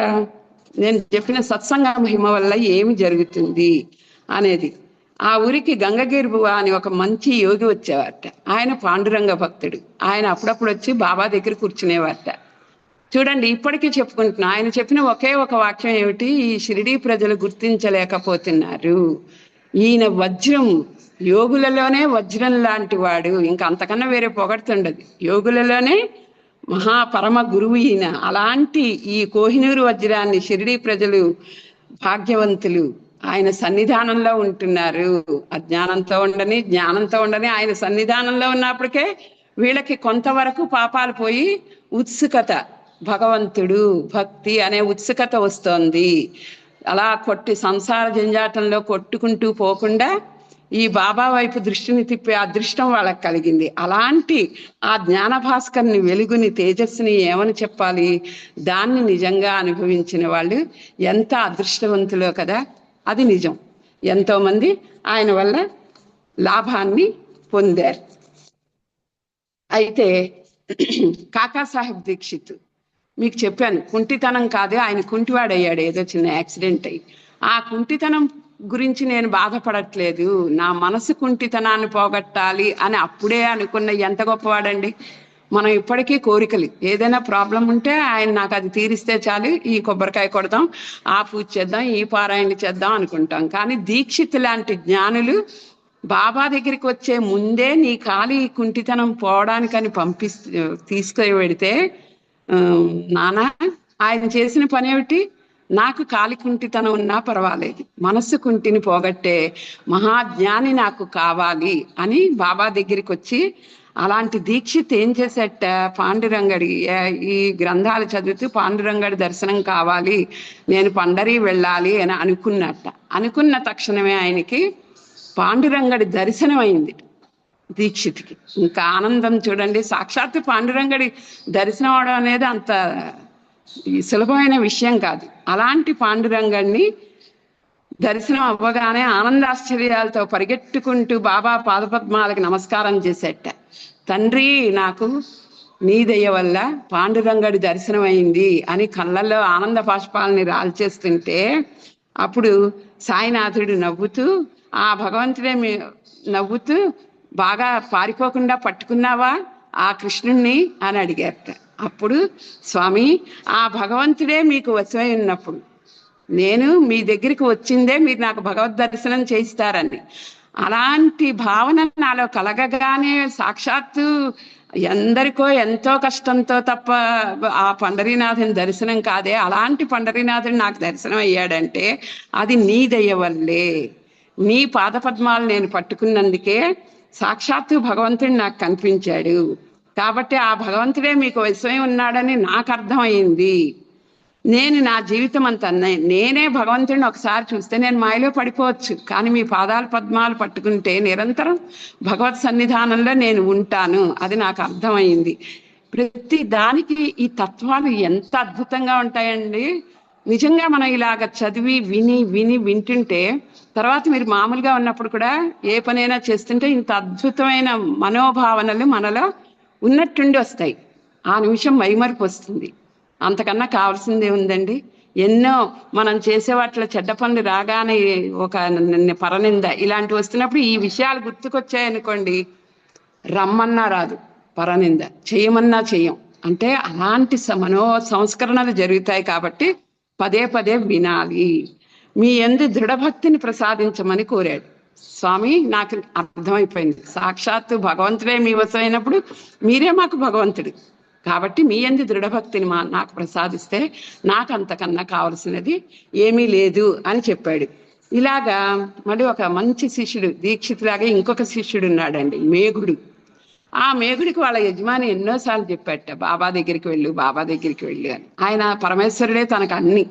నేను చెప్పిన సత్సంగ మహిమ వల్ల ఏమి జరుగుతుంది అనేది, ఆ ఊరికి గంగగిరి అని ఒక మంచి యోగి వచ్చేవారట. ఆయన పాండురంగ భక్తుడు. ఆయన అప్పుడప్పుడు వచ్చి బాబా దగ్గర కూర్చునేవారట. చూడండి, ఇప్పటికీ చెప్పుకుంటున్నా, ఆయన చెప్పిన ఒకే ఒక వాక్యం ఏమిటి, ఈ షిరిడీ ప్రజలు గుర్తించలేకపోతున్నారు, ఈయన వజ్రం, యోగులలోనే వజ్రం లాంటి వాడు, ఇంకా అంతకన్నా వేరే పొగడుతుండదు. యోగులలోనే మహాపరమ గురువు ఈయన. అలాంటి ఈ కోహినూరు వజ్రాన్ని షిరిడీ ప్రజలు భాగ్యవంతులు, ఆయన సన్నిధానంలో ఉంటున్నారు. అజ్ఞానంతో ఉండని, జ్ఞానంతో ఉండని ఆయన సన్నిధానంలో ఉన్నప్పటికే వీళ్ళకి కొంతవరకు పాపాలు పోయి ఉత్సుకత, భగవంతుడు భక్తి అనే ఉత్సుకత వస్తోంది. అలా సంసార జంజాటంలో కొట్టుకుంటూ పోకుండా ఈ బాబా వైపు దృష్టిని తిప్పే అదృష్టం వాళ్ళకి కలిగింది. అలాంటి ఆ జ్ఞాన భాస్కర్ని, వెలుగుని, తేజస్సుని ఏమని చెప్పాలి, దాన్ని నిజంగా అనుభవించిన వాళ్ళు ఎంత అదృష్టవంతులో కదా. అది నిజం. ఎంతో మంది ఆయన వల్ల లాభాన్ని పొందారు. అయితే కాకాసాహెబ్ దీక్షిత్ మీకు చెప్పాను, కుంటితనం కాదే, ఆయన కుంటివాడయ్యాడు ఏదో చిన్న యాక్సిడెంట్ అయ్యి. ఆ కుంటితనం గురించి నేను బాధపడట్లేదు, నా మనసు కుంటితనాన్ని పోగొట్టాలి అని అప్పుడే అనుకున్న ఎంత గొప్పవాడండి. మనం ఇప్పటికీ కోరికలు, ఏదైనా ప్రాబ్లం ఉంటే ఆయన నాకు అది తీరిస్తే చాలు, ఈ కొబ్బరికాయ కొడదాం, ఆ పూజ చేద్దాం, ఈ పారాయణ చేద్దాం అనుకుంటాం. కానీ దీక్షిత్ లాంటి జ్ఞానులు బాబా దగ్గరికి వచ్చే ముందే నీ ఖాళీ కుంటితనం పోవడానికని తీసుకువెడితే, నాన్న ఆయన చేసిన పని ఏమిటి? నాకు కాలి కుంటితనం ఉన్నా పర్వాలేదు, మనస్సు కుంటిని పోగొట్టే మహాజ్ఞాని నాకు కావాలి అని బాబా దగ్గరికి వచ్చి, అలాంటి దీక్షిత్ ఏం చేసేట, పాండురంగడి ఈ గ్రంథాలు చదువుతూ పాండురంగడి దర్శనం కావాలి, నేను పండరీ వెళ్ళాలి అని అనుకున్నట్ట. అనుకున్న తక్షణమే ఆయనకి పాండురంగడి దర్శనం అయింది దీక్షిత్కి. ఇంకా ఆనందం చూడండి, సాక్షాత్తు పాండురంగడి దర్శనం అవడం అనేది అంత సులభమైన విషయం కాదు. అలాంటి పాండురంగడిని దర్శనం అవ్వగానే ఆనందాశ్చర్యాలతో పరిగెట్టుకుంటూ బాబా పాదపద్మాలకు నమస్కారం చేసేట. తండ్రి, నాకు నీ దయ వల్ల పాండురంగడి దర్శనం అయింది అని కళ్ళల్లో ఆనంద బాష్పాలని రాల్చేస్తుంటే, అప్పుడు సాయినాథుడు నవ్వుతూ, ఆ భగవంతుడే నవ్వుతూ, బాగా పారిపోకుండా పట్టుకున్నావా ఆ కృష్ణుణ్ణి అని అడిగారట. అప్పుడు స్వామి, ఆ భగవంతుడే మీకు వశమై ఉన్నప్పుడు నేను మీ దగ్గరికి వచ్చిందే మీరు నాకు భగవద్ దర్శనం చేయిస్తారని. అలాంటి భావన నాలో కలగగానే సాక్షాత్తు ఎందరికో ఎంతో కష్టంతో తప్ప ఆ పండరీనాథుని దర్శనం కాదే, అలాంటి పండరీనాథుడు నాకు దర్శనం అయ్యాడంటే అది నీ దయ వల్లే, నీ పాదపద్మాలు నేను పట్టుకున్నందుకే సాక్షాత్తు భగవంతుడు నాకు కనిపించాడు. కాబట్టి ఆ భగవంతుడే మీకు వశమై ఉన్నాడని నాకు అర్థమైంది. నేను నా జీవితం అంతా నేనే భగవంతుడిని ఒకసారి చూస్తే నేను మాయలో పడిపోవచ్చు, కానీ మీ పాదాల పద్మాలు పట్టుకుంటే నిరంతరం భగవత్ సన్నిధానంలో నేను ఉంటాను, అది నాకు అర్థమైంది. ప్రతి దానికి ఈ తత్వాలు ఎంత అద్భుతంగా ఉంటాయండి. నిజంగా మనం ఇలాగ చదివి వింటుంటే తర్వాత మీరు మామూలుగా ఉన్నప్పుడు కూడా ఏ పనైనా చేస్తుంటే ఇంత అద్భుతమైన మనోభావనలు మనలో ఉన్నట్టుండి వస్తాయి. ఆ నిమిషం మైమరిపు వస్తుంది. అంతకన్నా కావాల్సిందే ఉందండి. ఎన్నో మనం చేసే వాటిలో చెడ్డ పనులు రాగానే ఒక పరనింద ఇలాంటివి వస్తున్నప్పుడు ఈ విషయాలు గుర్తుకొచ్చాయనుకోండి, రమ్మన్నా రాదు పరనింద, చేయమన్నా చెయ్యం. అంటే అలాంటి మనో సంస్కరణలు జరుగుతాయి. కాబట్టి పదే పదే వినాలి. మీ యందు దృఢభక్తిని ప్రసాదించమని కోరాడు స్వామి. నాకు అర్థమైపోయింది, సాక్షాత్తు భగవంతుడే మీ వశమైనప్పుడు మీరే మాకు భగవంతుడు, కాబట్టి మీ యందు దృఢభక్తిని నాకు ప్రసాదిస్తే నాకు అంతకన్నా కావలసినది ఏమీ లేదు అని చెప్పాడు. ఇలాగా మళ్ళీ ఒక మంచి శిష్యుడు దీక్షితులాగా ఇంకొక శిష్యుడు ఉన్నాడండి, మేఘుడు. ఆ మేఘుడికి వాళ్ళ యజమాని ఎన్నోసార్లు చెప్పాట, బాబా దగ్గరికి వెళ్ళు, బాబా దగ్గరికి వెళ్ళు అని. ఆయన పరమేశ్వరుడే తనకు అన్ని,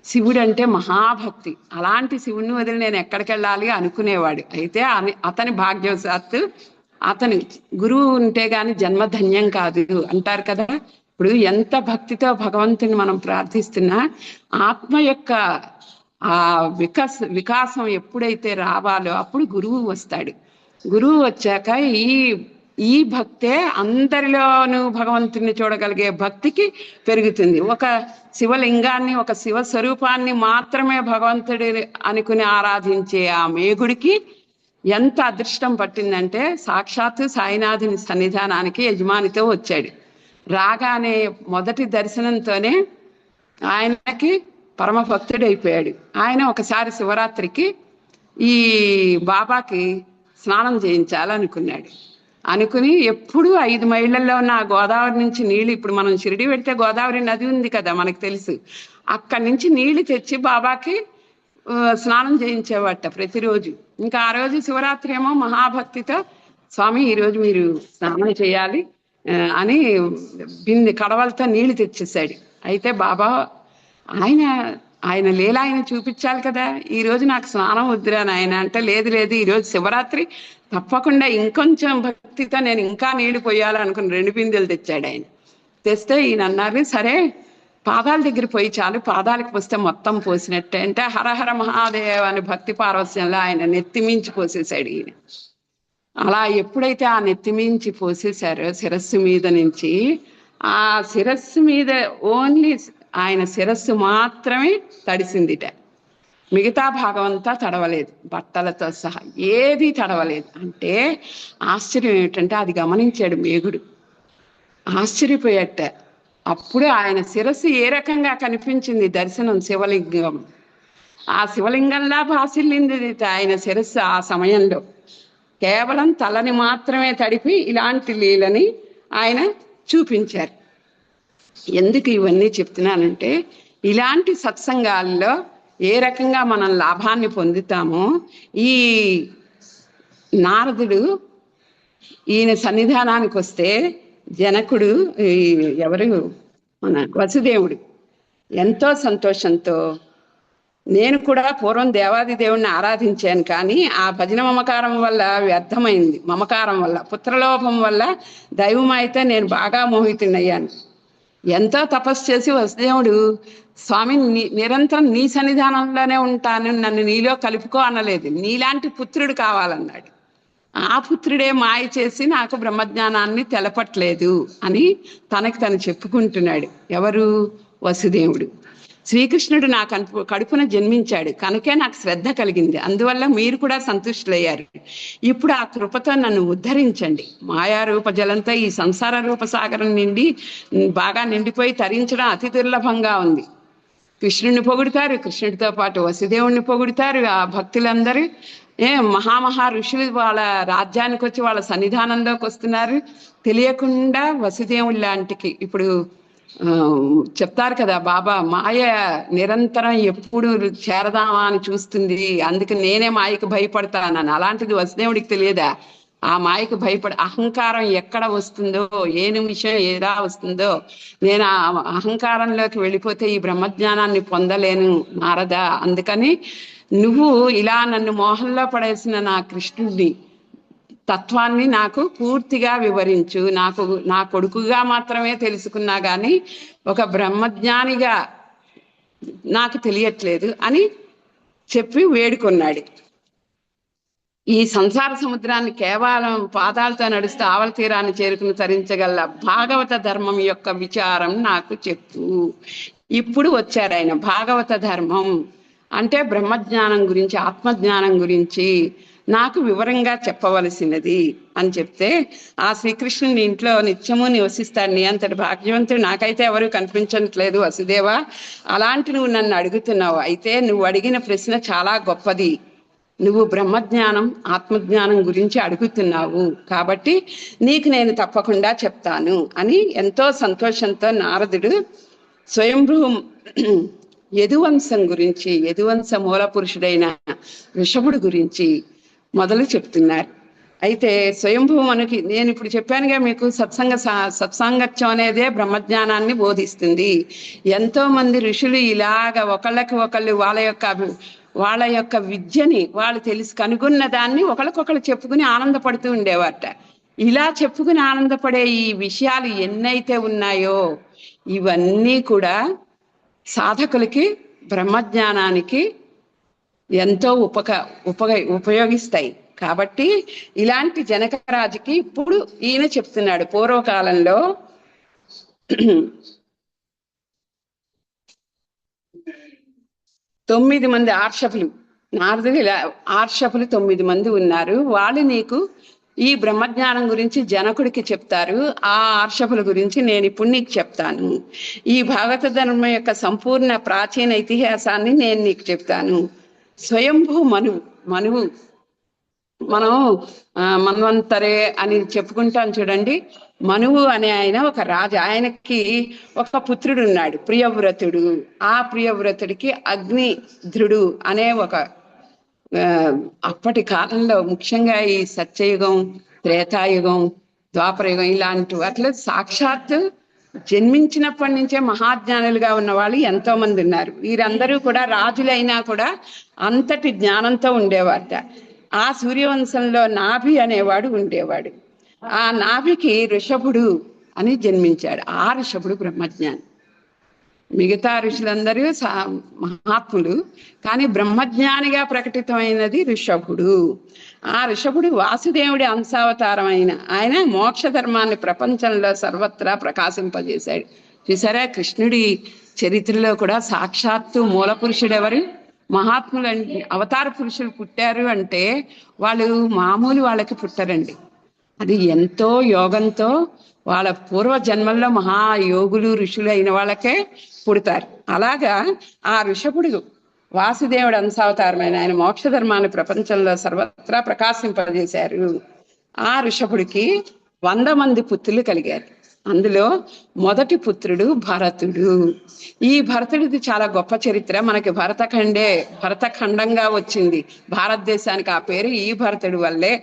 శివుడు అంటే మహాభక్తి. అలాంటి శివుడిని వదిలి నేను ఎక్కడికి వెళ్ళాలి అనుకునేవాడు. అయితే అతని భాగ్యవశాత్తు అతని గురువు ఉంటే గాని జన్మధన్యం కాదు అంటారు కదా. ఇప్పుడు ఎంత భక్తితో భగవంతుని మనం ప్రార్థిస్తున్నా ఆత్మ యొక్క ఆ వికాసం ఎప్పుడైతే రావాలో అప్పుడు గురువు వస్తాడు. గురువు వచ్చాక ఈ భక్తే అందరిలోనూ భగవంతుని చూడగలిగే భక్తికి పెరుగుతుంది. ఒక శివలింగాన్ని, ఒక శివ స్వరూపాన్ని మాత్రమే భగవంతుడి అనుకుని ఆరాధించే ఆ మేఘుడికి ఎంత అదృష్టం పట్టిందంటే, సాక్షాత్తు సాయినాథుని సన్నిధానానికి యజమానితో వచ్చాడు. రాగానే మొదటి దర్శనంతోనే ఆయనకి పరమ భక్తుడైపోయాడు. ఆయన ఒకసారి శివరాత్రికి ఈ బాబాకి స్నానం చేయించాలనుకున్నాడు. అనుకుని ఎప్పుడు 5 మైళ్ళల్లో ఉన్న గోదావరి నుంచి నీళ్లు, ఇప్పుడు మనం షిరిడి పెడితే గోదావరి నది ఉంది కదా మనకు తెలుసు, అక్కడి నుంచి నీళ్లు తెచ్చి బాబాకి స్నానం చేయించేవాట ప్రతిరోజు. ఇంకా ఆ రోజు శివరాత్రి ఏమో మహాభక్తితో, స్వామి ఈరోజు మీరు స్నానం చేయాలి అని బిందె కడవలతో నీళ్లు తెచ్చేసాడు. అయితే బాబా ఆయన లీల ఆయన చూపించాలి కదా, ఈ రోజు నాకు స్నానం వద్దురా నాయన అంటే, లేదు లేదు ఈరోజు శివరాత్రి, తప్పకుండా ఇంకొంచెం భక్తితో నేను ఇంకా నీళ్లు పోయాలనుకుని 2 బిందెలు తెచ్చాడు ఆయన. తెస్తే ఈయన అన్నారు, సరే పాదాల దగ్గర పోయి చాలు, పాదాలకు పోస్తే మొత్తం పోసినట్టే అంటే, హరహర మహాదేవ్ అని భక్తి పార్వస్యంలో ఆయన నెత్తిమించి పోసేసాడు ఈయన. అలా ఎప్పుడైతే ఆ నెత్తిమించి పోసేశారో శిరస్సు మీద నుంచి, ఆ శిరస్సు మీద ఓన్లీ ఆయన శిరస్సు మాత్రమే తడిసిందిట. మిగతా భాగం అంతా తడవలేదు, బట్టలతో సహా ఏది తడవలేదు. అంటే ఆశ్చర్యం ఏమిటంటే అది గమనించాడు మేఘుడు, ఆశ్చర్యపోయాట. అప్పుడు ఆయన శిరస్సు ఏ రకంగా కనిపించింది దర్శనం, శివలింగం. ఆ శివలింగంలా భాసిల్లింది ఆయన శిరస్సు ఆ సమయంలో. కేవలం తలని మాత్రమే తడిపి ఇలాంటి లీలని ఆయన చూపించారు. ఎందుకు ఇవన్నీ చెప్తున్నానంటే, ఇలాంటి సత్సంగాల్లో ఏ రకంగా మనం లాభాన్ని పొందుతామో, ఈ నారదుడు ఈయన సన్నిధానానికి వస్తే జనకుడు, ఎవరు మన వసుదేవుడు ఎంతో సంతోషంతో, నేను కూడా పూర్వం దేవాది దేవుణ్ణి ఆరాధించాను, కానీ ఆ భజన మమకారం వల్ల వ్యర్థమైంది. మమకారం వల్ల, పుత్రలోభం వల్ల దైవం అయితే నేను బాగా మోహితుడయ్యాను. ఎంతో తపస్సు చేసి వసుదేవుడు, స్వామి నిరంతరం నీ సన్నిధానంలోనే ఉంటాను, నన్ను నీలో కలుపుకో అనలేదు, నీలాంటి పుత్రుడు కావాలన్నాడు. ఆ పుత్రుడే మాయ చేసి నాకు బ్రహ్మజ్ఞానాన్ని తెలపట్లేదు అని తనకి తను చెప్పుకుంటున్నాడు. ఎవరు? వసుదేవుడు. శ్రీకృష్ణుడు నా కడుపున జన్మించాడు కనుకే నాకు శ్రద్ధ కలిగింది, అందువల్ల మీరు కూడా సంతుష్టులయ్యారు. ఇప్పుడు ఆ కృపతో నన్ను ఉద్ధరించండి. మాయారూప జలంతో ఈ సంసార రూప సాగరం బాగా నిండిపోయి తరించడం అతి దుర్లభంగా ఉంది. కృష్ణుడిని పొగుడుతారు, కృష్ణుడితో పాటు వసుదేవుణ్ణి పొగుడుతారు. ఆ భక్తులందరూ మహామహా ఋషులు వాళ్ళ రాజ్యానికి వచ్చి వాళ్ళ సన్నిధానంలోకి వస్తున్నారు. తెలియకుండా వసుదేవుడి లాంటికి ఇప్పుడు చెప్తారు కదా బాబా, మాయ నిరంతరం ఎప్పుడు చేరదామా అని చూస్తుంది, అందుకే నేనే మాయకు భయపడతానని. అలాంటిది వసుదేవుడికి తెలియదా? ఆ మాయకు అహంకారం ఎక్కడ వస్తుందో, ఏ నిమిషం ఏదా వస్తుందో, నేను ఆ అహంకారంలోకి వెళ్ళిపోతే ఈ బ్రహ్మజ్ఞానాన్ని పొందలేను నారదా. అందుకని నువ్వు ఇలా నన్ను మోహంలో పడేసిన నా కృష్ణుడిని తత్వాన్ని నాకు పూర్తిగా వివరించు. నా కొడుకుగా మాత్రమే తెలుసుకున్నా కానీ ఒక బ్రహ్మజ్ఞానిగా నాకు తెలియట్లేదు అని చెప్పి వేడుకున్నాడు. ఈ సంసార సముద్రాన్ని కేవలం పాదాలతో నడుస్తూ ఆవల తీరాన్ని చేరుకుని తరించగల భాగవత ధర్మం యొక్క విచారం నాకు చెప్పు. ఇప్పుడు వచ్చారు ఆయన. భాగవత ధర్మం అంటే బ్రహ్మజ్ఞానం గురించి, ఆత్మజ్ఞానం గురించి నాకు వివరంగా చెప్పవలసినది అని చెప్తే, ఆ శ్రీకృష్ణుని ఇంట్లో నిత్యము నివసిస్తాడు. నీ అంతటి భాగ్యవంతుడు నాకైతే ఎవరు కనిపించట్లేదు వసుదేవా. అలాంటి నువ్వు నన్ను అడుగుతున్నావు. అయితే నువ్వు అడిగిన ప్రశ్న చాలా గొప్పది. నువ్వు బ్రహ్మజ్ఞానం, ఆత్మజ్ఞానం గురించి అడుగుతున్నావు కాబట్టి నీకు నేను తప్పకుండా చెప్తాను అని ఎంతో సంతోషంతో నారదుడు స్వయంభూ యదువంశం గురించి, యదువంశ మూల పురుషుడైన ఋషభుడు గురించి మొదలు చెప్తున్నారు. అయితే స్వయంభూ మనకి, నేను ఇప్పుడు చెప్పానుగా మీకు, సత్సంగత్యం అనేదే బ్రహ్మజ్ఞానాన్ని బోధిస్తుంది. ఎంతో మంది ఋషులు ఇలాగ ఒకళ్ళకి ఒకళ్ళు వాళ్ళ యొక్క విద్యని వాళ్ళు కనుగొన్న దాన్ని ఒకరికొకరు చెప్పుకుని ఆనందపడుతూ ఉండేవారట. ఇలా చెప్పుకుని ఆనందపడే ఈ విషయాలు ఎన్నైతే ఉన్నాయో ఇవన్నీ కూడా సాధకులకి బ్రహ్మజ్ఞానానికి ఎంతో ఉపయోగిస్తాయి. కాబట్టి ఇలాంటి జనకరాజుకి ఇప్పుడు ఈయన చెప్తున్నాడు. పూర్వకాలంలో 9 మంది ఆర్షపులు, నారదుడు ఇలా ఆర్షపులు 9 మంది ఉన్నారు. వాళ్ళు నీకు ఈ బ్రహ్మజ్ఞానం గురించి జనకుడికి చెప్తారు. ఆ ఆర్షపుల గురించి నేను ఇప్పుడు నీకు చెప్తాను. ఈ భాగవత ధర్మం యొక్క సంపూర్ణ ప్రాచీన ఇతిహాసాన్ని నేను నీకు చెప్తాను. స్వయంభూ మనువు మనం మన్వంతరే అని చెప్పుకుంటాం చూడండి. మనువు అనే ఆయన ఒక రాజు. ఆయనకి ఒక పుత్రుడు ఉన్నాడు, ప్రియవ్రతుడు. ఆ ప్రియవ్రతుడికి అగ్నిధ్రుడు అనే ఒక అప్పటి కాలంలో ముఖ్యంగా ఈ సత్యయుగం, త్రేతాయుగం, ద్వాపరయుగం ఇలాంటి వాటిలో సాక్షాత్తు జన్మించినప్పటి నుంచే మహాజ్ఞానులుగా ఉన్న వాళ్ళు ఎంతో మంది ఉన్నారు. వీరందరూ కూడా రాజులైనా కూడా అంతటి జ్ఞానంతో ఉండేవారట. ఆ సూర్యవంశంలో నాభి అనేవాడు ఉండేవాడు. ఆ నాభికి ఋషభుడు అని జన్మించాడు. ఆ ఋషభుడు బ్రహ్మజ్ఞాని. మిగతా ఋషులందరూ మహాత్ములు, కానీ బ్రహ్మజ్ఞానిగా ప్రకటితమైనది ఋషభుడు. ఆ ఋషభుడు వాసుదేవుడి అంశావతారం ఆయన మోక్ష ధర్మాన్ని ప్రపంచంలో సర్వత్రా ప్రకాశింపజేశాడు. చూసారా, కృష్ణుడి చరిత్రలో కూడా సాక్షాత్తు మూల పురుషుడు ఎవరు? మహాత్ములు. అవతార పురుషులు పుట్టారు అంటే వాళ్ళు మామూలు వాళ్ళకి పుట్టరండి. అది ఎంతో యోగంతో వాళ్ళ పూర్వ జన్మల్లో మహాయోగులు ఋషులు అయిన వాళ్ళకే పుడతారు. అలాగా ఆ ఋషభుడు వాసుదేవుడు అంశావతారమైన ఆయన మోక్ష ధర్మాన్ని ప్రపంచంలో సర్వత్రా ప్రకాశింపజేశారు. ఆ ఋషభుడికి 100 మంది పుత్రులు కలిగారు. అందులో మొదటి పుత్రుడు భరతుడు. ఈ భరతుడిది చాలా గొప్ప చరిత్ర. మనకి భరతఖండంగా వచ్చింది భారతదేశానికి ఆ పేరు ఈ భరతుడి వల్లే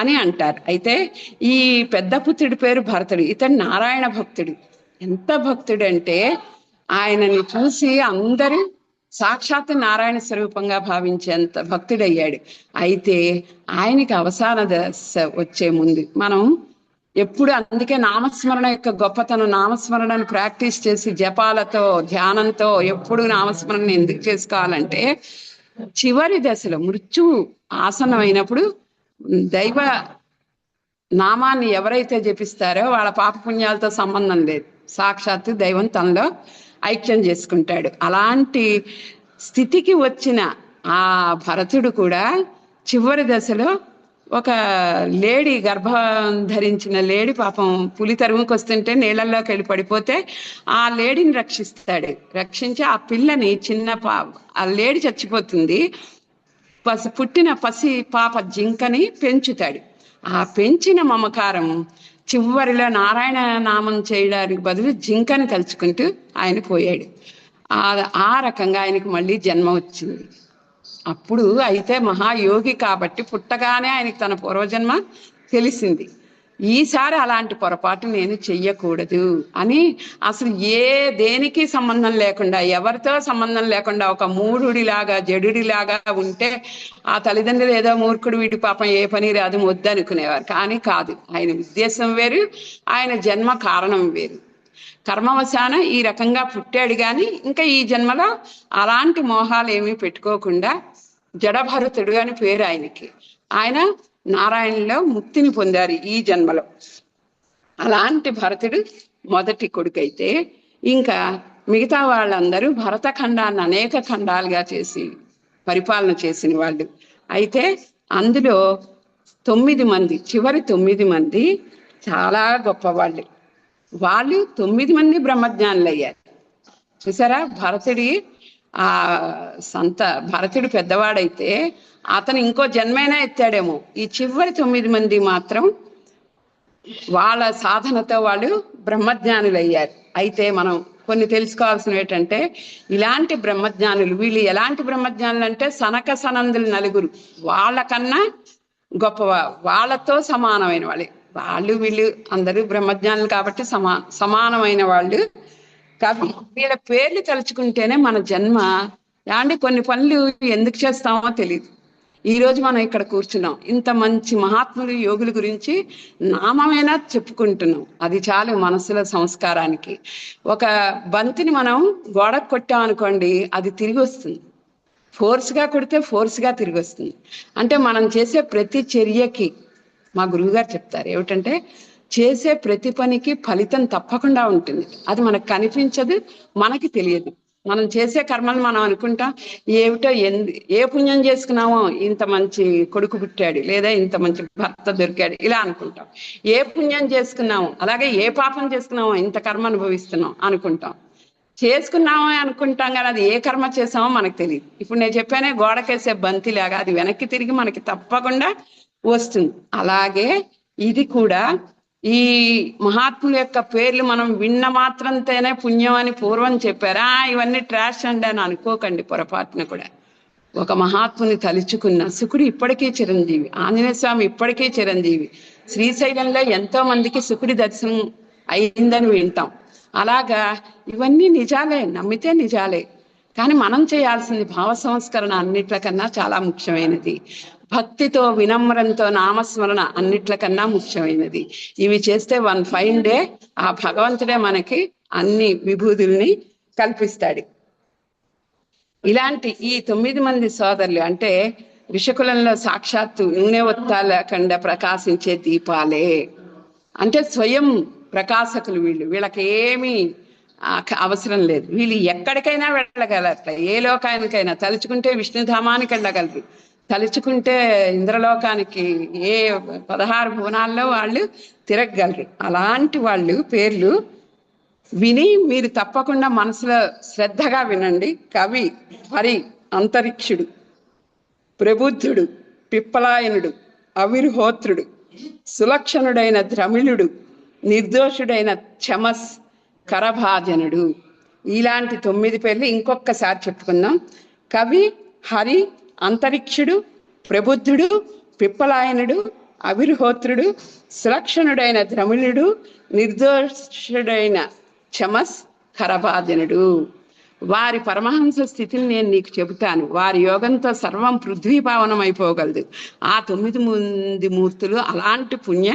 అని అంటారు. అయితే ఈ పెద్ద పుత్రుడి పేరు భరతుడు. ఇతడు నారాయణ భక్తుడు. ఎంత భక్తుడు అంటే ఆయనని చూసి అందరూ సాక్షాత్ నారాయణ స్వరూపంగా భావించేంత భక్తుడయ్యాడు. అయితే ఆయనకి అవసాన దశ వచ్చే ముందు మనం ఎప్పుడు, అందుకే నామస్మరణ యొక్క గొప్పతనం, నామస్మరణను ప్రాక్టీస్ చేసి జపాలతో ధ్యానంతో ఎప్పుడు నామస్మరణ ఎందుకు చేసుకోవాలంటే చివరి దశలో మృత్యువు ఆసన్నమైనప్పుడు దైవ నామాన్ని ఎవరైతే జపిస్తారో వాళ్ళ పాపపుణ్యాలతో సంబంధం లేదు, సాక్షాత్తు దైవం తనలో ఐక్యం చేసుకుంటాడు. అలాంటి స్థితికి వచ్చిన ఆ భరతుడు కూడా చివరి దశలో ఒక లేడీ, గర్భం ధరించిన లేడీ పాపం పులి తరుముకు వస్తుంటే నీళ్ళల్లోకి వెళ్ళి పడిపోతే ఆ లేడీని రక్షిస్తాడు. రక్షించి ఆ పిల్లని ఆ లేడీ చచ్చిపోతుంది, పుట్టిన పసి పాప జింకని పెంచుతాడు. ఆ పెంచిన మమకారం చివరిలో నారాయణ నామం చేయడానికి బదులు జింకని తలుచుకుంటూ ఆయన పోయాడు. ఆ రకంగా ఆయనకు మళ్ళీ జన్మ వచ్చింది. అప్పుడు అయితే మహాయోగి కాబట్టి పుట్టగానే ఆయనకి తన పూర్వజన్మ తెలిసింది. ఈసారి అలాంటి పొరపాటు నేను చెయ్యకూడదు అని అసలు దేనికి సంబంధం లేకుండా, ఎవరితో సంబంధం లేకుండా ఒక మూఢుడిలాగా జడుడిలాగా ఉంటే ఆ తల్లిదండ్రులు ఏదో మూర్ఖుడు, వీటి పాపం ఏ పని రాదు వద్దనుకునేవారు. కానీ కాదు, ఆయన ఉద్దేశం వేరు, ఆయన జన్మ కారణం వేరు. కర్మవశాన ఈ రకంగా పుట్టాడు, కానీ ఇంకా ఈ జన్మలో అలాంటి మోహాలు ఏమీ పెట్టుకోకుండా జడభరతుడు అని పేరు ఆయనకి. ఆయన నారాయణలో ముక్తిని పొందారు ఈ జన్మలో. అలాంటి భరతుడు మొదటి కొడుకైతే ఇంకా మిగతా వాళ్ళందరూ భరతఖండాన్ని అనేక ఖండాలుగా చేసి పరిపాలన చేసిన వాళ్ళు. అయితే అందులో 9 మంది, చివరి 9 మంది చాలా గొప్పవాళ్ళు. వాళ్ళు 9 మంది బ్రహ్మజ్ఞానులు అయ్యారు. చూసారా, భరతుడు పెద్దవాడైతే అతను ఇంకో జన్మైనా ఎత్తాడేమో. ఈ చివరి 9 మంది మాత్రం వాళ్ళ సాధనతో వాళ్ళు బ్రహ్మజ్ఞానులు అయ్యారు. అయితే మనం కొన్ని తెలుసుకోవాల్సినవి ఏంటంటే, ఇలాంటి బ్రహ్మజ్ఞానులు, వీళ్ళు ఎలాంటి బ్రహ్మజ్ఞానులు అంటే సనక సనందులు 4 వాళ్ళకన్నా గొప్పవా, వాళ్ళతో సమానమైన వాళ్ళు వీళ్ళు అందరూ బ్రహ్మజ్ఞానులు కాబట్టి సమానమైన వాళ్ళు. కాబట్టి వీళ్ళ పేర్లు తలుచుకుంటేనే మన జన్మ కొన్ని పనులు ఎందుకు చేస్తామో తెలియదు. ఈ రోజు మనం ఇక్కడ కూర్చున్నాం, ఇంత మంచి మహాత్ములు యోగుల గురించి నామమైనా చెప్పుకుంటున్నాం, అది చాలు మనసుల సంస్కారానికి. ఒక బంతిని మనం గోడకు కొట్టాం అనుకోండి, అది తిరిగి వస్తుంది. ఫోర్స్గా కొడితే ఫోర్స్గా తిరిగి వస్తుంది. అంటే మనం చేసే ప్రతి చర్యకి, మా గురువుగారు చెప్తారు ఏమిటంటే, చేసే ప్రతి పనికి ఫలితం తప్పకుండా ఉంటుంది. అది మనకు కనిపించదు, మనకి తెలియదు. మనం చేసే కర్మలు మనం అనుకుంటాం ఏమిటో, ఏ పుణ్యం చేసుకున్నామో ఇంత మంచి కొడుకు పుట్టాడు, లేదా ఇంత మంచి భర్త దొరికాడు, ఇలా అనుకుంటాం. ఏ పుణ్యం చేసుకున్నాము, అలాగే ఏ పాపం చేసుకున్నామో ఇంత కర్మ అనుభవిస్తున్నాం అనుకుంటాం. చేసుకున్నామో అనుకుంటాం, కానీ అది ఏ కర్మ చేసామో మనకు తెలియదు. ఇప్పుడు నేను చెప్పానే, గోడకేసే బంతిలాగా అది వెనక్కి తిరిగి మనకి తప్పకుండా వస్తుంది. అలాగే ఇది కూడా ఈ మహాత్ముల యొక్క పేర్లు మనం విన్న మాత్రంతోనే పుణ్యం అని పూర్వం చెప్పారా, ఇవన్నీ ట్రాష్ అండి అని అనుకోకండి పొరపాటున కూడా. ఒక మహాత్ముని తలుచుకున్న శుకుడు ఇప్పటికీ చిరంజీవి, ఆంజనేయ స్వామి ఇప్పటికీ చిరంజీవి. శ్రీశైలంలో ఎంతో మందికి శుకుడి దర్శనం అయిందని వింటాం. అలాగా ఇవన్నీ నిజాలే, నమ్మితే నిజాలే. కానీ మనం చేయాల్సింది భావ సంస్కరణ అన్నిట్లకన్నా చాలా ముఖ్యమైనది. భక్తితో వినమ్రంతో నామస్మరణ అన్నిట్లకన్నా ముఖ్యమైనది. ఇవి చేస్తే 1 ఫైన్ డే ఆ భగవంతుడే మనకి అన్ని విభూతుల్ని కల్పిస్తాడు. ఇలాంటి ఈ 9 మంది సోదరులు అంటే ఋషికులంలో సాక్షాత్తు నూనె ఒత్తాల కండ ప్రకాశించే దీపాలే. అంటే స్వయం ప్రకాశకులు వీళ్ళు. వీళ్ళకి ఏమీ అవసరం లేదు. వీళ్ళు ఎక్కడికైనా వెళ్ళగలరు, ఏ లోకానికైనా. తలుచుకుంటే విష్ణుధామానికి వెళ్ళగలరు, తలుచుకుంటే ఇంద్రలోకానికి, ఏ 16 భువనాల్లో వాళ్ళు తిరగగలరు. అలాంటి వాళ్ళు పేర్లు విని మీరు తప్పకుండా మనసులో శ్రద్ధగా వినండి. కవి, హరి, అంతరిక్షుడు, ప్రబుద్ధుడు, పిప్పలాయనుడు, అవిర్హోత్రుడు, సులక్షణుడైన ద్రమిళుడు, నిర్దోషుడైన చమస్, కరభాజనుడు. ఇలాంటి 9 పేర్లు ఇంకొకసారి చెప్పుకుందాం. కవి, హరి, అంతరిక్షుడు, ప్రబుద్ధుడు, పిప్పలాయనుడు, అవిర్హోత్రుడు, సులక్షణుడైన ద్రమిళుడు, నిర్దోషుడైన చమస్, కరభాజనుడు. వారి పరమహంస స్థితిని నేను నీకు చెబుతాను. వారి యోగంతో సర్వం పృథ్వీపావనం అయిపోగలదు. ఆ 9 మంది మూర్తులు అలాంటి పుణ్య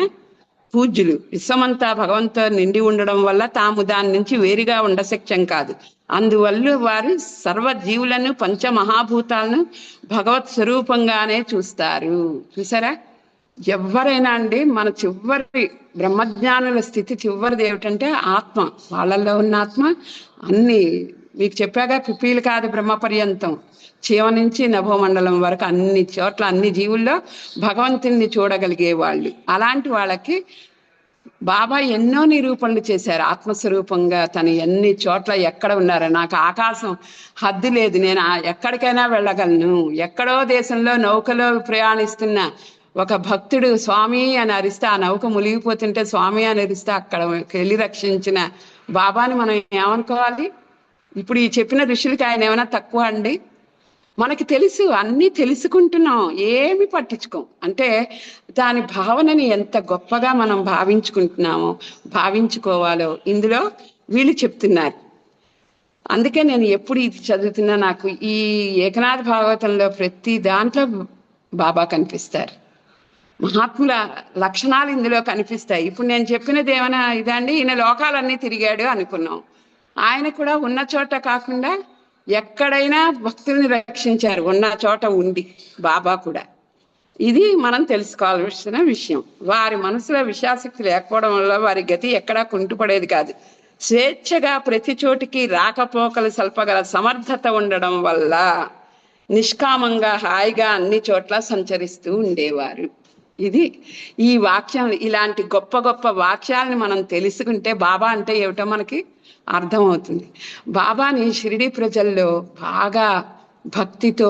పూజ్యులు. విశ్వమంతా భగవంతుతో నిండి ఉండడం వల్ల తాము దాని నుంచి వేరుగా ఉండశక్యం కాదు. అందువల్ల వారు సర్వ జీవులను, పంచమహాభూతాలను భగవత్ స్వరూపంగానే చూస్తారు. చూసారా? ఎవరైనా అండి, మన చివరి బ్రహ్మజ్ఞానుల స్థితి చివరిది ఏమిటంటే ఆత్మ. వాళ్ళల్లో ఉన్న ఆత్మ అన్ని మీకు చెప్పాగా, పిపీలు కాదు బ్రహ్మ పర్యంతం, చీమ నుంచి నభోమండలం వరకు అన్ని చోట్ల, అన్ని జీవుల్లో భగవంతుని చూడగలిగే వాళ్ళు. అలాంటి వాళ్ళకి బాబా ఎన్నో నిరూపణలు చేశారు. ఆత్మస్వరూపంగా తను ఎన్ని చోట్ల ఎక్కడ ఉన్నారో. నాకు ఆకాశం హద్దు లేదు, నేను ఎక్కడికైనా వెళ్ళగలను. ఎక్కడో దేశంలో నౌకలో ప్రయాణిస్తున్న ఒక భక్తుడు స్వామి అని అరిస్తే, ఆ నౌక మునిగిపోతుంటే స్వామి అని అరిస్తే అక్కడ వెళ్ళి రక్షించిన బాబాని మనం ఏమనుకోవాలి? ఇప్పుడు ఈ చెప్పిన ఋషులకి ఆయన ఏమైనా తక్కువ అండి? మనకి తెలుసు, అన్నీ తెలుసుకుంటున్నాం, ఏమి పట్టించుకోం. అంటే దాని భావనని ఎంత గొప్పగా మనం భావించుకుంటున్నామో, భావించుకోవాలో ఇందులో వీళ్ళు చెప్తున్నారు. అందుకే నేను ఎప్పుడు ఇది చదువుతున్నా నాకు ఈ ఏకనాథ భాగవతంలో ప్రతి దాంట్లో బాబా కనిపిస్తారు. మహాత్ముల లక్షణాలు ఇందులో కనిపిస్తాయి. ఇప్పుడు నేను చెప్పినది ఏమైనా ఇదండి, ఈయన లోకాలన్నీ తిరిగాడు అనుకున్నాం. ఆయన కూడా ఉన్న చోట కాకుండా ఎక్కడైనా భక్తుల్ని రక్షించారు, ఉన్న చోట ఉండి. బాబా కూడా ఇది మనం తెలుసుకోవాల్సిన విషయం. వారి మనసులో విషయాశక్తి లేకపోవడం వల్ల వారి గతి ఎక్కడా కుంటుపడేది కాదు. స్వేచ్ఛగా ప్రతి చోటికి రాకపోకలు సల్పగల సమర్థత ఉండడం వల్ల నిష్కామంగా హాయిగా అన్ని చోట్ల సంచరిస్తూ ఉండేవారు. ఇది ఈ వాక్యం. ఇలాంటి గొప్ప గొప్ప వాక్యాలని మనం తెలుసుకుంటే బాబా అంటే ఏమిటో మనకి అర్థమవుతుంది. బాబాని షిరిడి ప్రజల్లో బాగా భక్తితో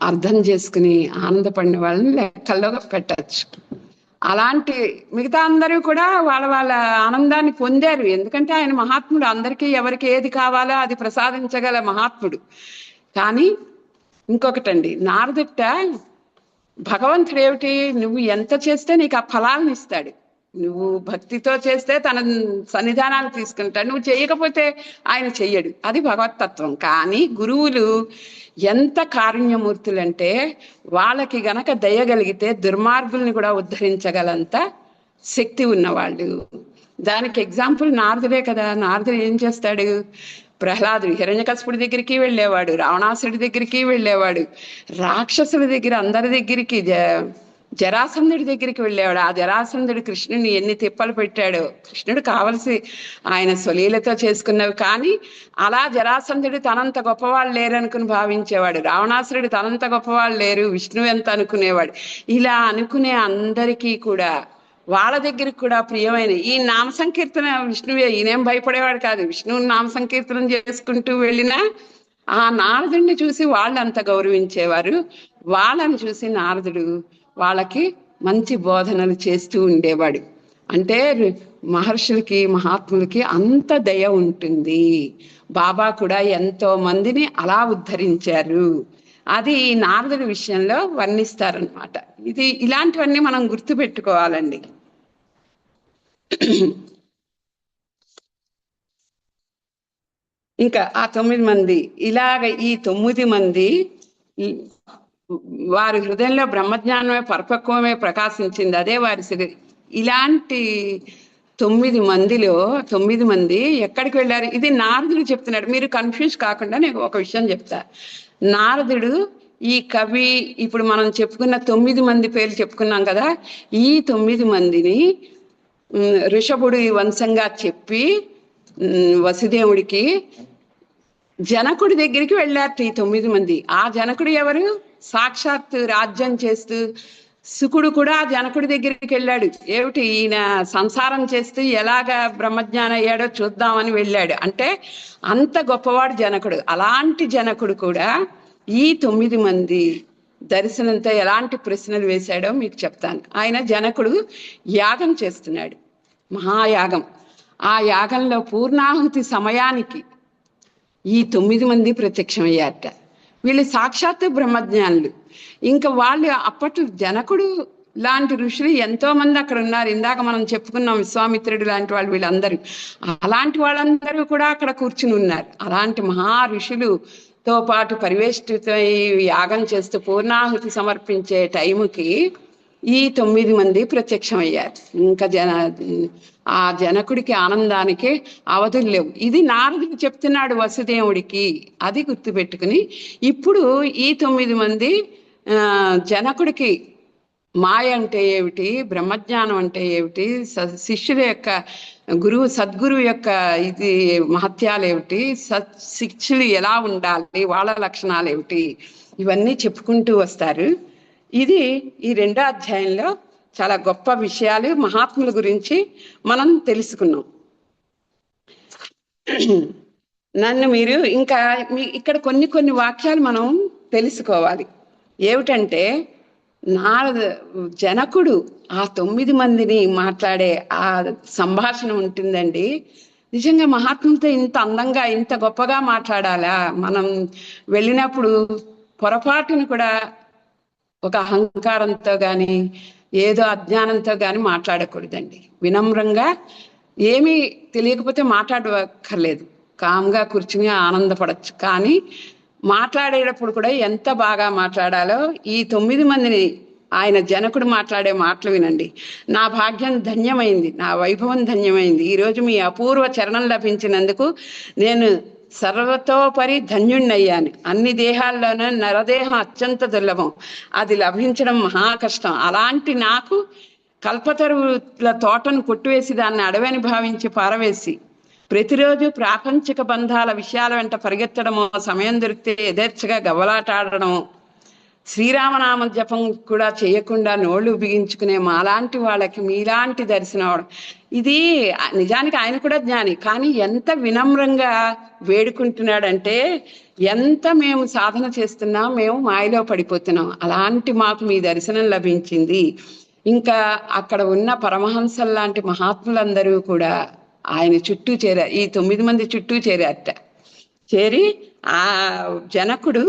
అర్థం చేసుకుని ఆనందపడిన వాళ్ళని లెక్కల్లో పెట్టచ్చు. అలాంటి మిగతా అందరూ కూడా వాళ్ళ వాళ్ళ ఆనందాన్ని పొందారు. ఎందుకంటే ఆయన మహాత్ముడు, అందరికీ ఎవరికి ఏది కావాలో అది ప్రసాదించగల మహాత్ముడు. కానీ ఇంకొకటండి, నారదుట్ట భగవంతుడు ఏమిటి, నువ్వు ఎంత చేస్తే నీకు ఆ ఫలాలను ఇస్తాడు. నువ్వు భక్తితో చేస్తే తన సన్నిధానాన్ని తీసుకుంటాడు, నువ్వు చేయకపోతే ఆయన చెయ్యడు. అది భగవతత్వం. కానీ గురువులు ఎంత కారుణ్యమూర్తులంటే వాళ్ళకి గనక దయగలిగితే దుర్మార్గుల్ని కూడా ఉద్ధరించగలంత శక్తి ఉన్నవాళ్ళు. దానికి ఎగ్జాంపుల్ నారదుడే కదా. నారదుడు ఏం చేస్తాడు? ప్రహ్లాదుడు హిరణ్యకశిపుడి దగ్గరికి వెళ్ళేవాడు, రావణాసుడి దగ్గరికి వెళ్ళేవాడు, రాక్షసుల దగ్గర అందరి దగ్గరికి, జరాసంధుడి దగ్గరికి వెళ్ళేవాడు. ఆ జరాసంధుడు కృష్ణుని ఎన్ని తిప్పలు పెట్టాడో. కృష్ణుడు కావలసి ఆయన స్వలీలతో చేసుకున్నవి. కానీ అలా జరాసంధుడు తనంత గొప్పవాళ్ళు లేరు అనుకుని భావించేవాడు. రావణాసురుడు తనంత గొప్పవాళ్ళు లేరు, విష్ణువు ఎంత అనుకునేవాడు. ఇలా అనుకునే అందరికీ కూడా వాళ్ళ దగ్గరికి కూడా ప్రియమైన ఈ నామ సంకీర్తన విష్ణువే. ఈయనేం భయపడేవాడు కాదు. విష్ణువుని నామ సంకీర్తనం చేసుకుంటూ వెళ్ళినా ఆ నారదుడిని చూసి వాళ్ళు అంత గౌరవించేవారు. వాళ్ళని చూసి నారదుడు వాళ్ళకి మంచి బోధనలు చేస్తూ ఉండేవాడు. అంటే మహర్షులకి, మహాత్ములకి అంత దయ ఉంటుంది. బాబా కూడా ఎంతో మందిని అలా ఉద్ధరించారు. అది నారదుడి విషయంలో వర్ణిస్తారనమాట. ఇది ఇలాంటివన్నీ మనం గుర్తుపెట్టుకోవాలండి. ఇంకా ఆ 9 మంది ఇలాగ ఈ 9 మంది వారి హృదయంలో బ్రహ్మజ్ఞానమే పరిపక్వమే ప్రకాశించింది. అదే వారి ఇలాంటి 9 మందిలో 9 మంది ఎక్కడికి వెళ్ళారు? ఇది నారదుడు చెప్తున్నాడు. మీరు కన్ఫ్యూజ్ కాకుండా నేను ఒక విషయం చెప్తా. నారదుడు ఈ కవి, ఇప్పుడు మనం చెప్పుకున్న 9 మంది పేర్లు చెప్పుకున్నాం కదా, ఈ 9 మందిని ఋషభుడు వంశంగా చెప్పి వసుదేవుడికి జనకుడి దగ్గరికి వెళ్ళారు ఈ 9 మంది. ఆ జనకుడు ఎవరు? సాక్షాత్ రాజ్యం చేస్తూ శుకుడు కూడా జనకుడి దగ్గరికి వెళ్ళాడు. ఏమిటి, ఈయన సంసారం చేస్తూ ఎలాగా బ్రహ్మజ్ఞానం అయ్యాడో చూద్దామని వెళ్ళాడు. అంటే అంత గొప్పవాడు జనకుడు. అలాంటి జనకుడు కూడా ఈ 9 మంది దర్శనంతో ఎలాంటి ప్రశ్నలు వేశాడో మీకు చెప్తాను. ఆయన జనకుడు యాగం చేస్తున్నాడు, మహాయాగం. ఆ యాగంలో పూర్ణాహుతి సమయానికి ఈ 9 మంది ప్రత్యక్షమయ్యారట. వీళ్ళు సాక్షాత్తు బ్రహ్మజ్ఞానులు. ఇంకా వాళ్ళు అప్పట్లో జనకుడు లాంటి ఋషులు ఎంతో మంది అక్కడ ఉన్నారు. ఇందాక మనం చెప్పుకున్నాం విశ్వామిత్రుడు లాంటి వాళ్ళు, వీళ్ళందరూ. అలాంటి వాళ్ళందరూ కూడా అక్కడ కూర్చుని ఉన్నారు. అలాంటి మహా ఋషులుతో పాటు పరివేష్టితమై యాగం చేస్తూ పూర్ణాహుతి సమర్పించే టైంకి ఈ 9 మంది ప్రత్యక్షమయ్యారు. ఇంకా ఆ జనకుడికి ఆనందానికి అవధులు లేవు. ఇది నారదుడు చెప్తున్నాడు వసుదేవుడికి. అది గుర్తుపెట్టుకుని ఇప్పుడు ఈ 9 మంది జనకుడికి మాయ అంటే ఏమిటి, బ్రహ్మజ్ఞానం అంటే ఏమిటి, శిష్యుల యొక్క సద్గురువు యొక్క ఇది మహత్యాలు ఏమిటి, శిష్యులు ఎలా ఉండాలి, వాళ్ళ లక్షణాలు ఏమిటి, ఇవన్నీ చెప్పుకుంటూ వస్తారు. ఇది ఈ 2వ అధ్యాయంలో చాలా గొప్ప విషయాలు మహాత్ముల గురించి మనం తెలుసుకున్నాం. నన్ను మీరు ఇంకా ఇక్కడ కొన్ని వాక్యాలు మనం తెలుసుకోవాలి. ఏమిటంటే జనకుడు ఆ 9 మందిని మాట్లాడే ఆ సంభాషణ ఉంటుందండి. నిజంగా మహాత్ములతో ఇంత అందంగా ఇంత గొప్పగా మాట్లాడాలా? మనం వెళ్ళినప్పుడు పొరపాటును కూడా ఒక అహంకారంతో కానీ ఏదో అజ్ఞానంతో కానీ మాట్లాడకూడదండి. వినమ్రంగా, ఏమీ తెలియకపోతే మాట్లాడక్కర్లేదు, కామ్గా కూర్చుని ఆనందపడచ్చు. కానీ మాట్లాడేటప్పుడు కూడా ఎంత బాగా మాట్లాడాలో ఈ 9 మందిని ఆయన జనకుడు మాట్లాడే మాటలు వినండి. నా భాగ్యం ధన్యమైంది, నా వైభవం ధన్యమైంది. ఈరోజు మీ అపూర్వ చరణం లభించినందుకు నేను సర్వతోపరి ధన్యుణ్ణయ్యాను. అన్ని దేహాల్లోనూ నరదేహం అత్యంత దుర్లభం, అది లభించడం మహా కష్టం. అలాంటి నాకు కల్పతరువుల తోటను కొట్టువేసి దాన్ని అడవని భావించి పారవేసి ప్రతిరోజు ప్రాపంచిక బంధాల విషయాల వెంట పరిగెత్తడమో, సమయం దొరికితే యథేచ్ఛగా గవ్వలాటాడడమో, శ్రీరామనామ జపం కూడా చేయకుండా నోళ్లు బిగించుకునే మాలాంటి వాళ్ళకి మీలాంటి దర్శనం అవడం, ఇది నిజానికి ఆయన కూడా జ్ఞాని. కానీ ఎంత వినమ్రంగా వేడుకుంటున్నాడంటే, ఎంత మేము సాధన చేస్తున్నాం, మేము మాయలో పడిపోతున్నాం, అలాంటి మాకు మీ దర్శనం లభించింది. ఇంకా అక్కడ ఉన్న పరమహంసల్ లాంటి మహాత్ములందరూ కూడా ఆయన చుట్టూ చేరారు. ఈ 9 మంది చుట్టూ చేరారట. చేరి ఆ జనకుడు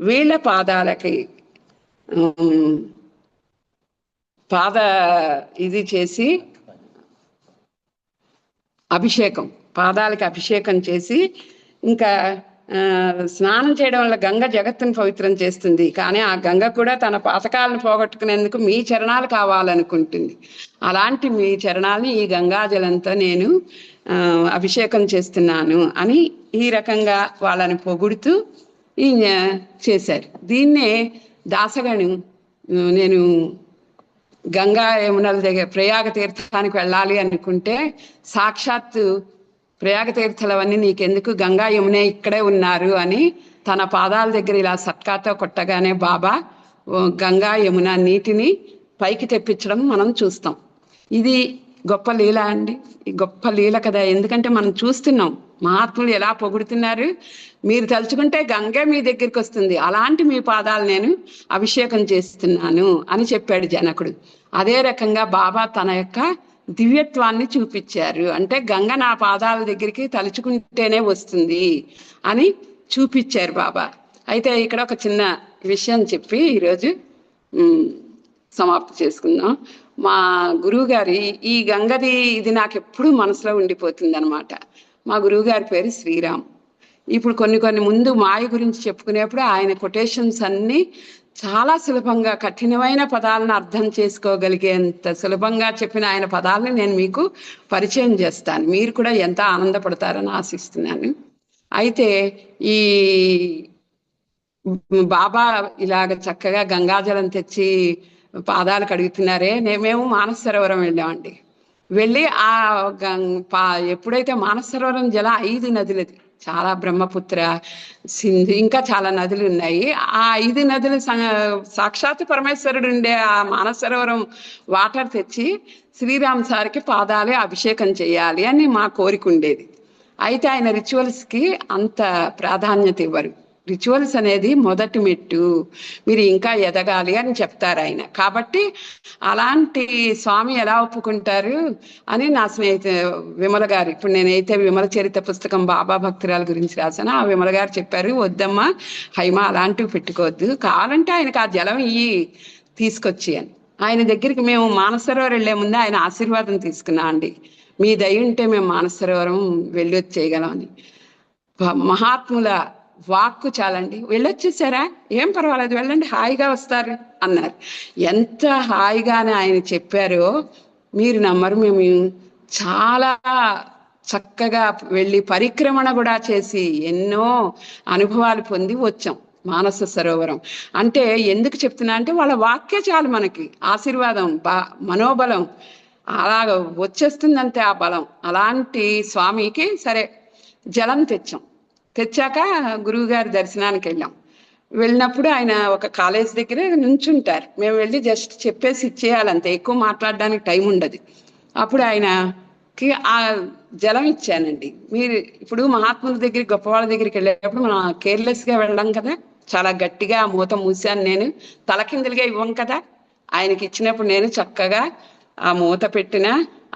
వీళ్ళ పాదాలకి ఇది చేసి అభిషేకం, పాదాలకి అభిషేకం చేసి, ఇంకా స్నానం చేయడం వల్ల గంగ జగత్తును పవిత్రం చేస్తుంది, కానీ ఆ గంగ కూడా తన పాతకాలను పోగొట్టుకునేందుకు మీ చరణాలు కావాలనుకుంటుంది. అలాంటి మీ చరణాలని ఈ గంగాజలంతో నేను అభిషేకం చేస్తున్నాను అని ఈ రకంగా వాళ్ళని పొగుడుతూ చేశారు. దీన్నే దాసగను నేను గంగా యమునల దగ్గర ప్రయాగ తీర్థానికి వెళ్ళాలి అనుకుంటే, సాక్షాత్తు ప్రయాగ తీర్థలవన్నీ నీకెందుకు, గంగా యమునే ఇక్కడే ఉన్నారు అని తన పాదాల దగ్గర ఇలా సట్కాతో కొట్టగానే బాబా గంగా యమున నీటిని పైకి తెప్పించడం మనం చూస్తాం. ఇది గొప్ప లీల అండి, గొప్ప లీల కదా. ఎందుకంటే మనం చూస్తున్నాం మహాత్ములు ఎలా పొగుడుతున్నారు. మీరు తలుచుకుంటే గంగే మీ దగ్గరికి వస్తుంది, అలాంటి మీ పాదాలు నేను అభిషేకం చేస్తున్నాను అని చెప్పాడు జనకుడు. అదే రకంగా బాబా తన యొక్క దివ్యత్వాన్ని చూపించారు. అంటే గంగ నా పాదాల దగ్గరికి తలుచుకుంటేనే వస్తుంది అని చూపించారు బాబా. అయితే ఇక్కడ ఒక చిన్న విషయం చెప్పి ఈరోజు సమాప్తి చేసుకుందాం. మా గురువు గారి ఈ గంగది ఇది నాకు ఎప్పుడూ మనసులో ఉండిపోతుంది అనమాట. మా గురువు గారి పేరు శ్రీరామ్. ఇప్పుడు కొన్ని ముందు మాయ గురించి చెప్పుకునేప్పుడు ఆయన కొటేషన్స్ అన్ని చాలా సులభంగా కఠినమైన పదాలను అర్థం చేసుకోగలిగేంత సులభంగా చెప్పిన ఆయన పదాలని నేను మీకు పరిచయం చేస్తాను. మీరు కూడా ఎంత ఆనందపడతారని ఆశిస్తున్నాను. అయితే ఈ బాబా ఇలాగ చక్కగా గంగాజలం తెచ్చి పాదాలు కడుగుతున్నారే, మేము మానస సరోవరం వెళ్ళామండి. వెళ్ళి ఎప్పుడైతే మానస సరోవరం జలం 5 నదులది, చాలా బ్రహ్మపుత్ర, సింధు, ఇంకా చాలా నదులు ఉన్నాయి. ఆ 5 నదులు సాక్షాత్ పరమేశ్వరుడు ఉండే ఆ మానస సరోవరం వాటర్ తెచ్చి శ్రీరామ్ సార్కి పాదాలే అభిషేకం చేయాలి అని మా కోరిక ఉండేది. అయితే ఆయన రిచువల్స్కి అంత ప్రాధాన్యత ఇవ్వరు. రిచువల్స్ అనేది మొదటి మెట్టు, మీరు ఇంకా ఎదగాలి అని చెప్తారు ఆయన. కాబట్టి అలాంటి స్వామి ఎలా ఒప్పుకుంటారు అని నా స్నేహితు విమల గారు, ఇప్పుడు నేనైతే విమల చరిత్ర పుస్తకం బాబా భక్తురాల గురించి రాసాను, ఆ విమల గారు చెప్పారు, వద్దమ్మా హైమా అలాంటివి పెట్టుకోవద్దు, కావాలంటే ఆయనకు ఆ జలం తీసుకొచ్చి అని. ఆయన దగ్గరికి మేము మానసరోవరం వెళ్లే ముందు ఆయన ఆశీర్వాదం తీసుకున్నా అండి, మీ దయ ఉంటే మేము మానసరోవరం వెళ్ళి వచ్చేయగలం అని. మహాత్ముల వాక్కు చాలండి, వెళ్ళొచ్చేసారా, ఏం పర్వాలేదు వెళ్ళండి, హాయిగా వస్తారు అన్నారు. ఎంత హాయిగానే ఆయన చెప్పారో మీరు నమ్మరు. మేము చాలా చక్కగా వెళ్ళి పరిక్రమణ కూడా చేసి ఎన్నో అనుభవాలు పొంది వచ్చాం మానస సరోవరం. అంటే ఎందుకు చెప్తున్నా అంటే వాళ్ళ వాక్యే చాలు మనకి ఆశీర్వాదం, మనోబలం అలాగ వచ్చేస్తుందంతే ఆ బలం. అలాంటి స్వామికి సరే జలం తెచ్చాక గురువు గారి దర్శనానికి వెళ్ళినప్పుడు ఆయన ఒక కాలేజ్ దగ్గర నుంచుంటారు, మేము వెళ్ళి జస్ట్ చెప్పేసి ఇచ్చేయాలంతే, ఎక్కువ మాట్లాడడానికి టైం ఉండదు. అప్పుడు ఆయనకి ఆ జలం ఇచ్చానండి. మీరు ఇప్పుడు మహాత్ముల దగ్గర గొప్పవాళ్ళ దగ్గరికి వెళ్ళేటప్పుడు మనం కేర్లెస్గా వెళ్ళాం కదా, చాలా గట్టిగా ఆ మూత మూసాను నేను, తలకిందులుగా ఇవ్వం కదా. ఆయనకి ఇచ్చినప్పుడు నేను చక్కగా ఆ మూత పెట్టిన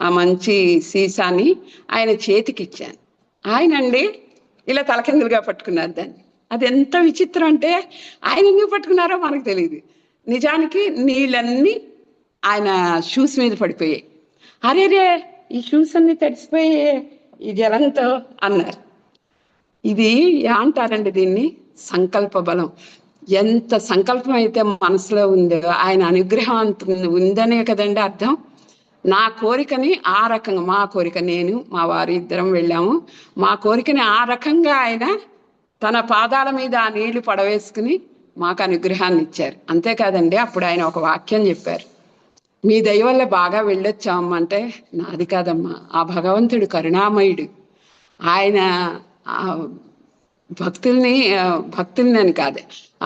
ఆ మంచి సీసాని ఆయన చేతికి ఇచ్చాను. ఆయనండి ఇలా తలకిందులుగా పట్టుకున్నారు దాన్ని. అది ఎంత విచిత్రం అంటే ఆయన ఎందుకు పట్టుకున్నారో మనకు తెలియదు. నిజానికి నీళ్ళన్నీ ఆయన షూస్ మీద పడిపోయాయి. అరేరే ఈ షూస్ అన్ని తడిసిపోయే ఈ జలంతో అన్నారు. ఇది అంటారండి దీన్ని సంకల్ప బలం. ఎంత సంకల్పం అయితే మనసులో ఉందో ఆయన అనుగ్రహం అంత ఉందనే కదండి అర్థం. నా కోరికని ఆ రకంగా, మా కోరిక, నేను మా వారి ఇద్దరం వెళ్ళాము, మా కోరికని ఆ రకంగా ఆయన తన పాదాల మీద ఆ నీళ్లు పడవేసుకుని మాకు అనుగ్రహాన్ని ఇచ్చారు. అంతేకాదండి అప్పుడు ఆయన ఒక వాక్యం చెప్పారు, మీ దయ వల్ల బాగా వెళ్ళొచ్చామంటే, నాది కాదమ్మా ఆ భగవంతుడు కరుణామయుడు, ఆయన భక్తుల్ని అని కాదు,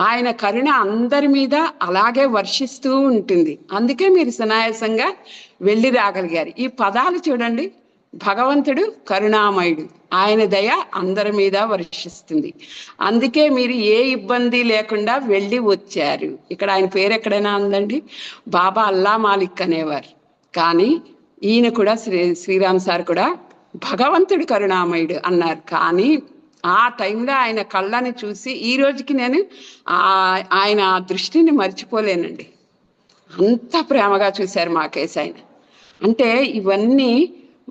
ఆయన కరుణ అందరి మీద అలాగే వర్షిస్తూ ఉంటుంది, అందుకే మీరు సునాయాసంగా వెళ్ళి రాగలిగారు. ఈ పదాలు చూడండి, భగవంతుడు కరుణామయుడు, ఆయన దయ అందరి మీద వర్షిస్తుంది, అందుకే మీరు ఏ ఇబ్బంది లేకుండా వెళ్ళి వచ్చారు. ఇక్కడ ఆయన పేరు ఎక్కడైనా ఉందండి? బాబా అల్లా మాలిక్ అనేవారు, కానీ ఈయన కూడా శ్రీరామ్ సార్ కూడా భగవంతుడు కరుణామయుడు అన్నారు. కానీ ఆ టైంలో ఆయన కళ్ళని చూసి ఈ రోజుకి నేను ఆయన ఆ దృష్టిని మర్చిపోలేనండి. అంత ప్రేమగా చూశారు మా కేసు ఆయన. అంటే ఇవన్నీ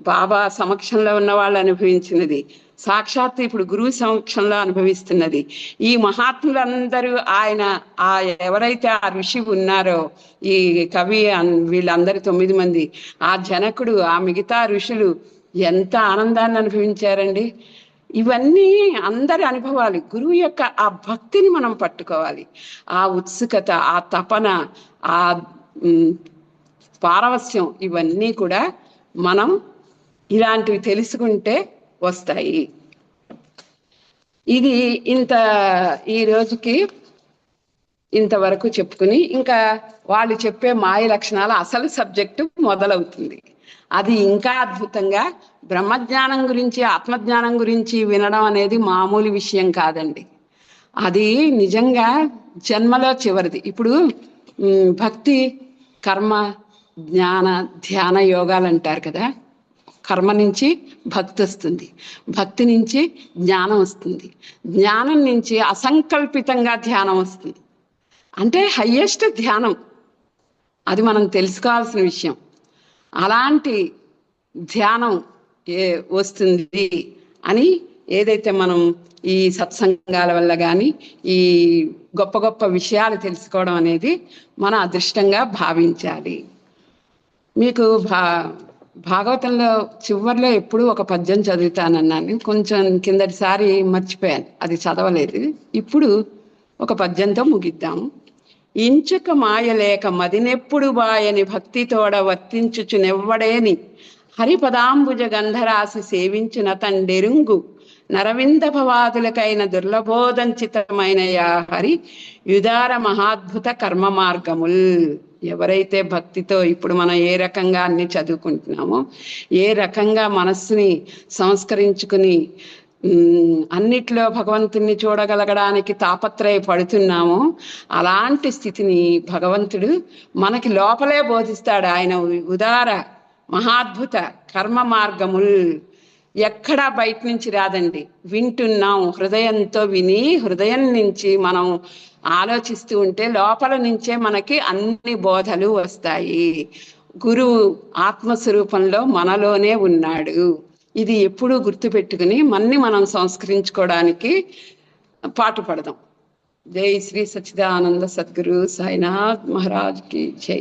బాబా సమక్షంలో ఉన్న వాళ్ళు అనుభవించినది, సాక్షాత్ ఇప్పుడు గురువు సమక్షంలో అనుభవిస్తున్నది. ఈ మహాత్ములందరూ ఆయన ఎవరైతే ఆ ఋషి ఉన్నారో, ఈ కవి, వీళ్ళందరూ 9 మంది, ఆ జనకుడు, ఆ మిగతా ఋషులు ఎంత ఆనందాన్ని అనుభవించారండి. ఇవన్నీ అందరి అనుభవాలు. గురువు యొక్క ఆ భక్తిని మనం పట్టుకోవాలి, ఆ ఉత్సుకత, ఆ తపన, ఆ పారవస్యం, ఇవన్నీ కూడా మనం ఇలాంటివి తెలుసుకుంటే వస్తాయి. ఇది ఈ రోజుకి ఇంతవరకు చెప్పుకుని, ఇంకా వాళ్ళు చెప్పే మాయ లక్షణాల అసలు సబ్జెక్టు మొదలవుతుంది. అది ఇంకా అద్భుతంగా, బ్రహ్మజ్ఞానం గురించి, ఆత్మజ్ఞానం గురించి వినడం అనేది మామూలు విషయం కాదండి. అది నిజంగా జన్మలో చివరిది. ఇప్పుడు భక్తి, కర్మ, జ్ఞాన, ధ్యాన యోగాలు అంటారు కదా. కర్మ నుంచి భక్తి వస్తుంది, భక్తి నుంచి జ్ఞానం వస్తుంది, జ్ఞానం నుంచి అసంకల్పితంగా ధ్యానం వస్తుంది. అంటే హయ్యెస్ట్ ధ్యానం, అది మనం తెలుసుకోవాల్సిన విషయం. అలాంటి ధ్యానం వస్తుంది అని ఏదైతే మనం ఈ సత్సంగాల వల్ల కానీ ఈ గొప్ప గొప్ప విషయాలు తెలుసుకోవడం అనేది మన అదృష్టంగా భావించాలి. మీకు భాగవతంలో చివరిలో ఎప్పుడు ఒక పద్యం చదువుతానన్నాను, కొంచెం కిందటిసారి మర్చిపోయాను, అది చదవలేదు. ఇప్పుడు ఒక పద్యంతో ముగిద్దాము. ఇంచుక మాయలేక మదినెప్పుడు బాయని భక్తితోడ వర్తించుచునెవ్వడేని హరిపదాంబుజ గంధరాశి సేవించిన తండెరుంగు నరవింద భవాదులకైన దుర్లభోదంచితమైన యా హరి యుదార మహాద్భుత కర్మ మార్గముల్. ఎవరైతే భక్తితో ఇప్పుడు మనం ఏ రకంగా అన్ని చదువుకుంటున్నామో, ఏ రకంగా మనస్సుని సంస్కరించుకుని అన్నిట్లో భగవంతుణ్ణి చూడగలగడానికి తాపత్రయ పడుతున్నామో, అలాంటి స్థితిని భగవంతుడు మనకి లోపలే బోధిస్తాడు. ఆయన ఉదార మహాద్భుత కర్మ మార్గముల్ ఎక్కడా బయట నుంచి రాదండి, వింటున్నాం. హృదయంతో విని హృదయం నుంచి మనం ఆలోచిస్తూ ఉంటే లోపల నుంచే మనకి అన్ని బోధలు వస్తాయి. గురువు ఆత్మస్వరూపంలో మనలోనే ఉన్నాడు. ఇది ఎప్పుడూ గుర్తుపెట్టుకుని మనం సంస్కరించుకోవడానికి పాటుపడదాం. జై శ్రీ సచ్చిదానంద సద్గురు సాయినాథ్ మహారాజ్ కి జై.